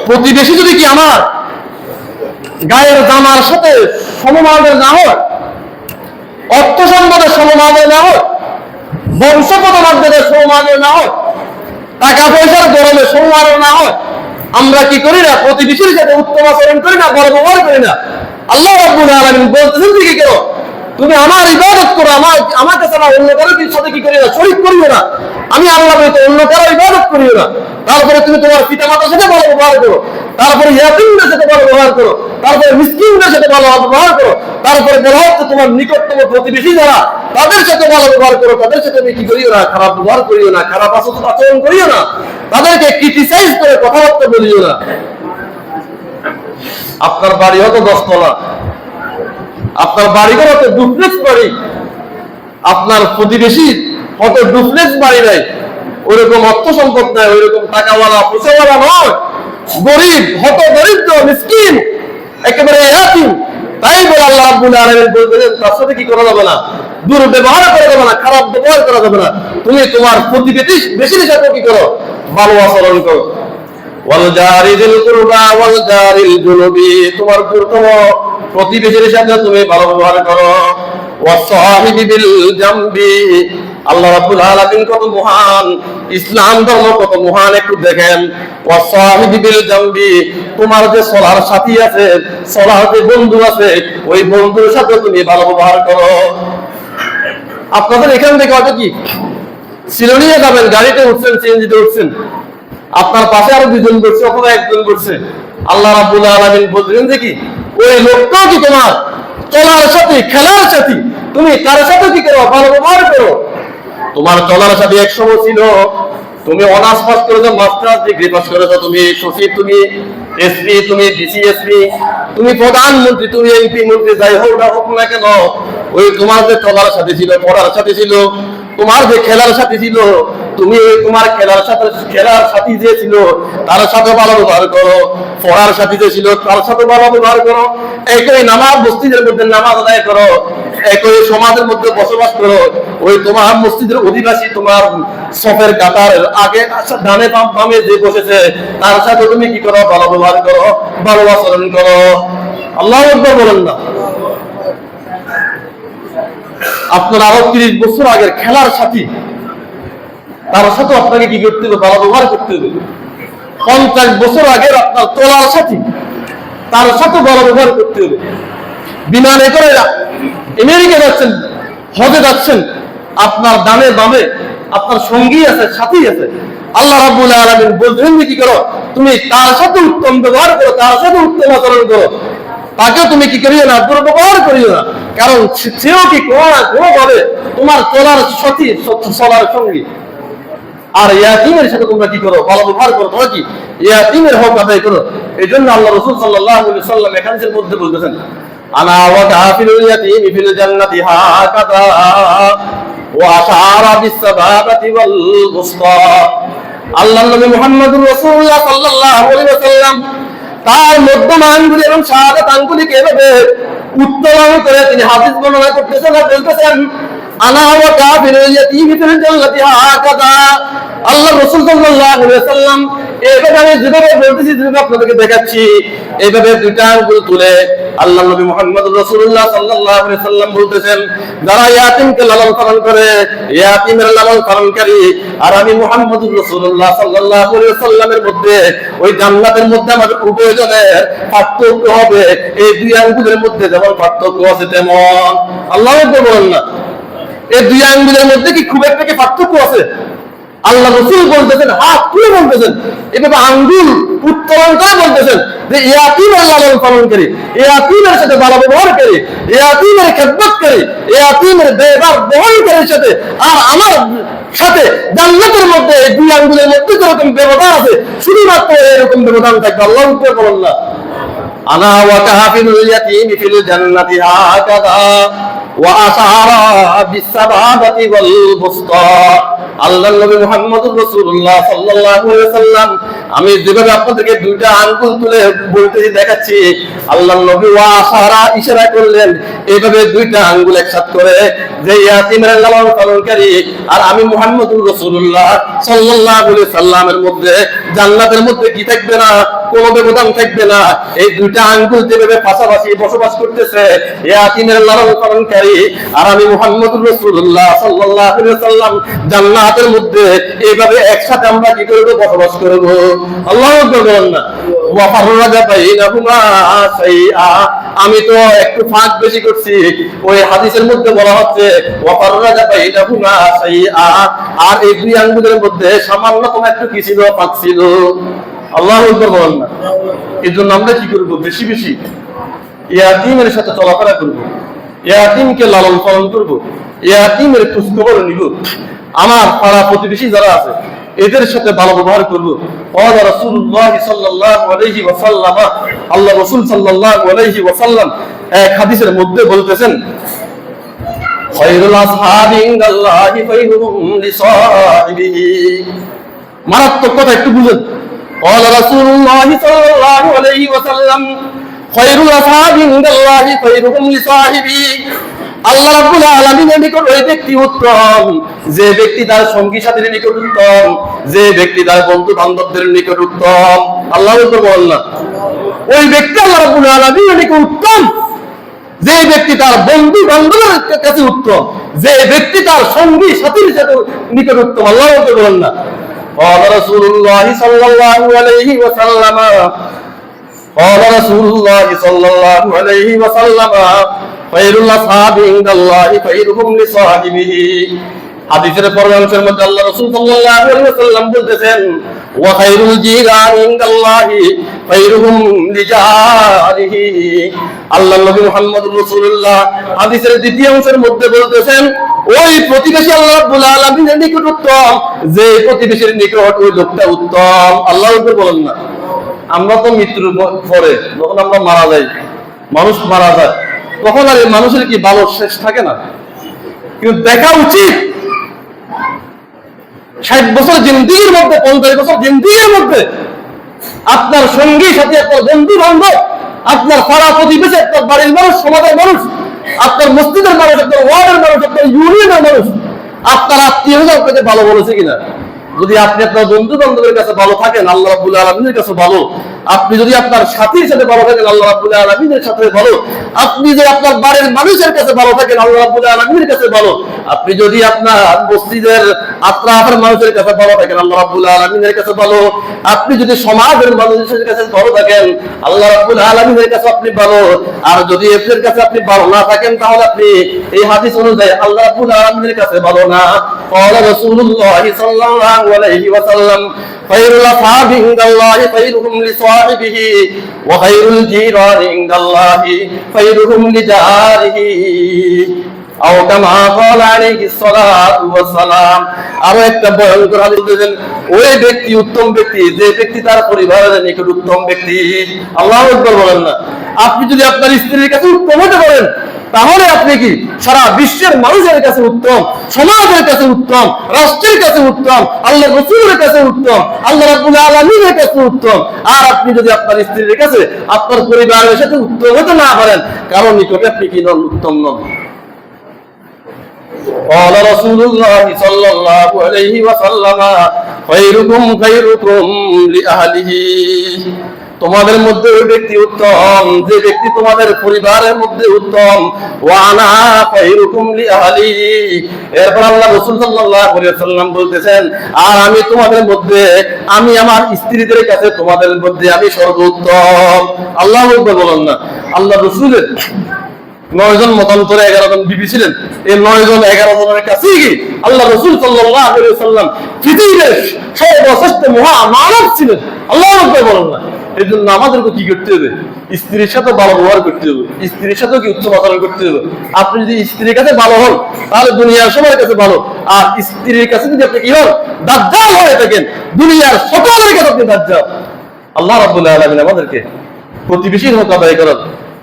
প্রতিবেশী যদি কি আমার গায়ের জামার সাথে সমমানের না হয়, অর্থ সম্পদের সমমানের না হয়, বংশগত মাধ্যমের সমমানের না হয়, টাকা পয়সার গরমে সমমানের না হয়, আমরা কি করি না, প্রতিবেশীর সাথে উত্তম আচরণ করি না, ভালো ব্যবহার করি না। আল্লাহ রাব্বুল আলামিন বলতেছেন যে কি করো, তুমি আমার ইবাদত করো, আমাকে ছাড়া অন্য কারোর সাথে কি করিও না, শরীক করিও না। আমি আল্লাহ ব্যতীত অন্য কারো ইবাদত করিও না। তারপরে তুমি তোমার পিতামাতার সাথে ভালো ব্যবহার করো, তারপরে ইয়াতীমদের সাথে ভালো ব্যবহার করো, তারপরে মিসকিনদের সাথে ভালো ব্যবহার করো। তারপরে বলা হচ্ছে তোমার নিকটতম প্রতিবেশী যারা, তাদের সাথে ভালো ব্যবহার করো, তাদের সাথে তুমি কি করিও না, খারাপ ব্যবহার করিও না, খারাপ আচরণ করিও না, তাদেরকে ক্রিটিসাইজ করে কথাবার্তা বলিও না। আপনার বাড়ি হয়তো 10 তলা, আপনার বাড়িঘর হয়তো ডুপ্লেক্স বাড়ি, আপনার প্রতিবেশী হয়তো ডুপ্লেক্স বাড়ি নাই, ওইরকম অর্থ সম্পদ নাই, ওইরকম টাকাওয়ালা পয়সাওয়ালা নয়, গরিব, হত দরিদ্র, মিসকিন, একেবারে ইয়াতীম। তাই বলে আল্লাহ রাব্বুল আলামিন বলতেছেন, তার সাথে কি করা যাবে না, দুর্ব্যবহার করা যাবে না, খারাপ ব্যবহার করা যাবে না। তুমি তোমার প্রতিবেশীর সাথে কি করো, ভালো আচরণ করো। ওয়াল জারিল কুরবা ওয়াল জারিল জুনুবি। তোমার দূরতম প্রতিবেশীর সাথে তুমি ভালো ব্যবহার করো। ওয়াস সাহিবি বিল জামবি। আল্লাহ রাব্বুল আলামিন কত মহান, ইসলাম ধর্ম কত মহান একটু দেখেন। ওয়াস সাহিবি বিল জামবি। তোমার যে চলার সাথী আছে, চলার যে বন্ধু আছে, ওই বন্ধুর সাথে তুমি ভালো ব্যবহার করো। আপনাদের এখান থেকে হয়তো কি সিলোনিয়া যাবেন, গাড়িতে উঠছেন, সিএনজিতে উঠছেন, আপনার পাশে আরো 2 জন বসছে অথবা 1 জন বসছে। আল্লাহ রাব্বুল আলামিন বলছেন যে কি, ওই লোকটাও কি তোমার চলার সাথী, খেলার সাথী, তুমি তার সাথে কি করো, ভালো ব্যবহার করো। তোমার চলার সাথী এক সময় ছিল, তুমি অনার্স পাস করেছো, মাস্টার্স ডিগ্রি পাস করেছো, তুমি সচিব, তুমি এসপি, তুমি ডিসিএসপি, তুমি প্রধানমন্ত্রী, তুমি এমপি মন্ত্রী, যাই হোক না কেন, ওই তোমার যে চলার সাথী ছিল, পড়ার সাথী ছিল, তোমার যে খেলার সাথী ছিল, তুমি তোমার খেলার সাথী যে ছিল তার সাথে ভালো ব্যবহার করো। পড়ার সাথী যে ছিল তার সাথে ভালো ব্যবহার করো। একই নামাজ মসজিদের মধ্যে নামাজ আদায় করো, একই সমাজের মধ্যে বসবাস করো, ওই তোমার মসজিদের অধিবাসী তোমার সফের কাতার আগে ডানে বামে যে বসেছে তার সাথে তুমি কি করো? ভালো ব্যবহার করো, ভালো আচরণ করো। আল্লাহু আকবার বলেন না? আপনার আরো 30 বছর আগের খেলার সাথী, তার সাথে আপনাকে কি করতে হবে? ভালো ব্যবহার করতে হবে। 50 বছর আগের আপনার তোলার সাথী, তার সাথে ভালো ব্যবহার করতে হবে। বিমানে করে আমেরিকা যাচ্ছেন, হজে যাচ্ছেন, আপনার ডানে বামে আপনার সঙ্গী আছে, সাথী আছে। আল্লাহ রাব্বুল আলামিন বলছেন কি করো? তুমি তার সাথে উত্তম ব্যবহার করো, তার সাথে উত্তম আচরণ করো। তাকে তুমি কি করিও না? দুর্ব্যবহার করিও না। কারণ সেও কি কোনোভাবে তোমার চলার সাথী, চলার সঙ্গী। আর ইয়াতীমের সাথে তোমরা কি করো? ভালো ব্যবহার করো। তোমরা কি ইয়াতীমের হক আদায় করো। এই জন্য আল্লাহ রাসূল সাল্লাল্লাহু আলাইহি ওয়াসাল্লাম হাদিসের মধ্যে বলতেছেন, আনা ওয়া কাফিলুল ইয়াতীমি ফিল জান্নাতি হাকাযা ওয়া আশারা বিস সাবাবাতি ওয়াল বুসতা। আল্লাহর নবী মুহাম্মদুর রাসূলুল্লাহ সাল্লাল্লাহু আলাইহি ওয়াসাল্লাম তার মধ্যম আঙ্গুল এবং শাহাদাত আঙ্গুলিকে এভাবে উত্তোলন করে তিনি হাদিস বর্ণনা করতেছেন আর বলতেছেন, আনা ওয়া কাফিলুল ইয়াতীমি ফিল জান্নাতি হাকাযা। আল্লাহ রাসূল সাল্লাল্লাহু আলাইহি ওয়াসাল্লাম এইভাবে আমি যেভাবে বলতেছি, যেভাবে আপনাদেরকে দেখাচ্ছি, এইভাবে দুইটা আঙ্গুল তুলে আল্লাহ নবী মুহাম্মদ রাসূলুল্লাহ সাল্লাল্লাহু আলাইহি ওয়াসাল্লাম বলতেছেন, যারা ইয়াতীমকে লালন পালন করে, ইয়াতীমের লালন পালনকারী, আর আমি মুহাম্মদুর রাসূলুল্লাহ সাল্লাল্লাহু আলাইহি ওয়াসাল্লামের মধ্যে ওই জান্নাতের মধ্যে আমাদের উভয়জনের পার্থক্য হবে। এই দুই আঙ্গুলের মধ্যে যেমন পার্থক্য আছে তেমন। আল্লাহু আকবার বলেন না? এই দুই আঙ্গুলের মধ্যে কি খুব একটা কি পার্থক্য আছে? আল্লাহ রাসূল বলতেছেন, হাত তুলে বলতেছেন, এভাবে আঙ্গুল উত্তোলন করে বলতেছেন যে ইয়াতীমের লালন পালনকারী, ইয়াতীমের সাথে ভালো ব্যবহারকারী, ইয়াতীমের খেদমতকারী, ইয়াতীমের দেবার বহনকারীর সাথে আর আমার সাথে জান্নাতের মধ্যে এই দুই আঙ্গুলের মধ্যে যেরকম ব্যবধান আছে, শুধুমাত্র এরকম ব্যবধান থাকবে। আল্লাহ আকবার বলেন না? আনা ওয়া কাফিলুল ইয়াতীমি ফিল জান্নাতি হাকাযা ওয়া আশারা বিস সাবাবাতি ওয়াল বুসতা। আল্লাহর নবী মুহাম্মদুর রাসূলুল্লাহ সাল্লাল্লাহু আলাইহি ওয়াসাল্লাম আমি যেভাবে আপনাদেরকে দুইটা আঙ্গুল তুলে বলতেছি, দেখাচ্ছি, আল্লাহর নবী ওয়া আশারা ইশারা করলেন এইভাবে দুইটা আঙ্গুল একসাথে করে যে ইয়াতীমের লালন পালনকারী আর আমি মুহাম্মদুর রাসূলুল্লাহ সাল্লাল্লাহু আলাইহি ওয়াসাল্লামের মধ্যে জান্নাতের মধ্যে কি থাকবে না? কোনো ব্যবধান থাকবে না। এই দুইটা আঙ্গুল যেভাবে পাশাপাশি বসবাস করতেছে, ইয়াতীমের লালন পালনকারী আর আমি মুহাম্মদুর রাসূলুল্লাহ সাল্লাল্লাহু আলাইহি ওয়াসাল্লাম জান্নাতের মধ্যে এইভাবে একসাথে আমরা কি করব? বসবাস করব। আল্লাহু আকবার বলেন না? ওয়া ফাররাজা বাইনাহুমা শাইআ। আমি তো একটু ফাঁক বেশি করছি। ওই হাদিসের মধ্যে বলা হচ্ছে ওয়া ফাররাজা বাইনাহুমা শাইআ, আর এই দুই আঙ্গুলের মধ্যে সামান্যতম একটু কি ছিল? ফাঁক ছিল। আল্লাহু আকবার বলেন না? এই জন্য আমরা কি করব? বেশি বেশি ইয়াতীমের সাথে চলাফেরা করব, ইয়াতীমকে লালন পালন করব, ইয়াতীমের খোঁজখবর নিব। আমার পাড়া প্রতিবেশী যারা আছে এদের সাথে ভালো ব্যবহার করব। ক্বালা রাসূলুল্লাহ সাল্লাল্লাহু আলাইহি ওয়াসাল্লাম, আল্লাহ রাসূল সাল্লাল্লাহু আলাইহি ওয়াসাল্লাম এক হাদিসের মধ্যে বলতেছেন, খায়রুল আসহাবি ইনদাল্লাহি খায়রুহুম লিসাহিবিহি। মারাত্মক কথা, একটু বুঝেন। ক্বালা রাসূলুল্লাহ সাল্লাল্লাহু আলাইহি ওয়াসাল্লাম খায়রুল আসহাবি ইনদাল্লাহি খায়রুহুম লিসাহিবিহি। আল্লাহ রাব্বুল আলামিনের নিকট ওই ব্যক্তি উত্তম যে ব্যক্তি তার সঙ্গী সাথীর নিকট উত্তম, যে ব্যক্তি তার বন্ধু বান্ধবদের নিকট উত্তম। আল্লাহ বলেন না? ওই ব্যক্তি আল্লাহ রাব্বুল আলামিনের নিকট উত্তম যে ব্যক্তি তার বন্ধু বান্ধবের কাছে উত্তম, যে ব্যক্তি তার সঙ্গী সাথীর সাথে নিকট উত্তম। আল্লাহ বলেন না? قال رسول الله صلى الله عليه وسلم قال رسول الله صلى الله عليه وسلم خير الأصحاب عند الله خيرهم لصاحبه। হাদিসের পরামর্শের মধ্যে আল্লাহ রাসূল সাল্লাল্লাহু আলাইহি ওয়াসাল্লাম বলতেছেন, ওয়া খায়রুল জিরানি ইনদাল্লাহি খায়রুহুম লিজারিহি। আল্লাহ নবী মুহাম্মদুর রাসূলুল্লাহ হাদিসের দ্বিতীয় অংশের মধ্যে বলতেছেন, ওই প্রতিবেশী আল্লাহ রাব্বুল আলামিনের নিকট উত্তম যে প্রতিবেশীর নিকট ওই লোকটা উত্তম। আল্লাহ বলেন না? আমরা তো মৃত্যুর পরে যখন আমরা মারা যাই, মানুষ মারা যায়, তখন আর মানুষের কি ভালো শেষ থাকে না? কিন্তু দেখা উচিত 60 বছর জিন্দেগির মধ্যে, 50 বছর জিন্দেগির মধ্যে আপনার সঙ্গী সাথী, আপনার বন্ধু বান্ধব, আপনার পাড়া প্রতিবেশী, আপনার বাড়ির মানুষ, সমাজের মানুষ আপনার মসজিদের মানুষ, আপনার ওয়ার্ডের মানুষ, আপনার ইউনিয়নের মানুষ, আপনার আত্মীয়রা আপনাকে ভালো বলেছে কিনা? যদি আপনি আপনার বন্ধু বান্ধবের কাছে ভালো থাকেন, আল্লাহ রাব্বুল আলামিনের কাছে ভালো। আপনি যদি আপনার সাথীর সাথে ভালো থাকেন, আল্লাহ রাব্বুল আলামিনের সাথে ভালো। আপনি যদি আপনার বাড়ির মানুষের কাছে ভালো থাকেন, আল্লাহ রাব্বুল আলামিনের কাছে ভালো। আপনি যদি আপনার মসজিদের আত্রাফের মানুষের কাছে ভালো থাকেন, আল্লাহ রাব্বুল আলামিনের কাছে ভালো। আপনি যদি সমাজের মানুষের কাছে ভালো থাকেন, আল্লাহ রাব্বুল আলামিনের কাছে আপনি ভালো। আর যদি এর কাছে আপনি ভালো না থাকেন, তাহলে আপনি এই হাদিস অনুযায়ী আল্লাহ রাব্বুল আলামিনের কাছে ভালো না। قال رسول الله صلى الله عليه وسلم خير الأصحاب عند الله خيرهم لصاحبه وخير الجيران عند الله خيرهم لجاره أو كما قال عليه الصلاة والسلام। আরো একটা ভয়ঙ্কর হাদিস বলেছেন, ওই ব্যক্তি উত্তম ব্যক্তি যে ব্যক্তি তার পরিবারের নিকট উত্তম ব্যক্তি। আল্লাহু আকবার বলেন না। আপনি যদি আপনার স্ত্রীর কাছে উত্তম হতে পারেন, তাহলে আপনি কি সারা বিশ্বের মানুষের কাছে উত্তম, সমাজের কাছে উত্তম, রাষ্ট্রের কাছে উত্তম, আল্লাহ রাসূলের কাছে উত্তম, আল্লাহ রাব্বুল আলামিনের কাছে উত্তম। আর আপনি যদি আপনার স্ত্রীর কাছে, আপনার পরিবারের সাথে উত্তম হতে না পারেন, কারণ নিকটে আপনি কি নন? উত্তম নন। قال رسول الله صلى الله عليه وسلم خيركم خيركم لأهله। তোমাদের মধ্যে ওই ব্যক্তি উত্তম যে ব্যক্তি তোমাদের পরিবারের মধ্যে উত্তম। ওয়ানা খায়রুকুম লিআহলি। এরপর আল্লাহ রাসূল সাল্লাল্লাহু আলাইহি ওয়াসাল্লাম বলতেছেন, আর আমি তোমাদের মধ্যে, আমি আমার স্ত্রীদের কাছে তোমাদের মধ্যে আমি সর্বোত্তম। আল্লাহু আকবার বলেন না। আল্লাহ রাসূলের 9 জন মতান্তরে 11 জন বিবি ছিলেন। এই 9 জন 11 জনের কাছেই কি আল্লাহ রাসূল সাল্লাল্লাহু আলাইহি ওয়াসাল্লাম পৃথিবীর সর্বশ্রেষ্ঠ মহামানব ছিলেন। আল্লাহু আকবার বলেন না। এই জন্য আমাদেরকে কি করতে হবে? স্ত্রীর সাথে ভালো ব্যবহার করতে হবে, স্ত্রীর সাথে কি উত্তম আচরণ করতে হবে। আপনি যদি স্ত্রীর কাছে ভালো হন, তাহলে দুনিয়ার সবার কাছে ভালো। আর স্ত্রীর কাছে যদি আপনি কি হন? দাজ্জাল হয়ে থাকেন, দুনিয়ার সকলের কাছে আপনি দাজ্জাল। আল্লাহ রাব্বুল আলামিন আমাদেরকে প্রতিবেশীর হক আদায় করার,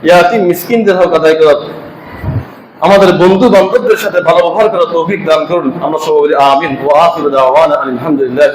ইয়াতীম মিসকিনদের হক আদায় করার, আমাদের বন্ধু বান্ধবদের সাথে ভালো ব্যবহার করার তৌফিক দান করুন। আমরা সবাই আমিন। ওয়া আখিরু দাওয়ানা আলহামদুলিল্লাহ।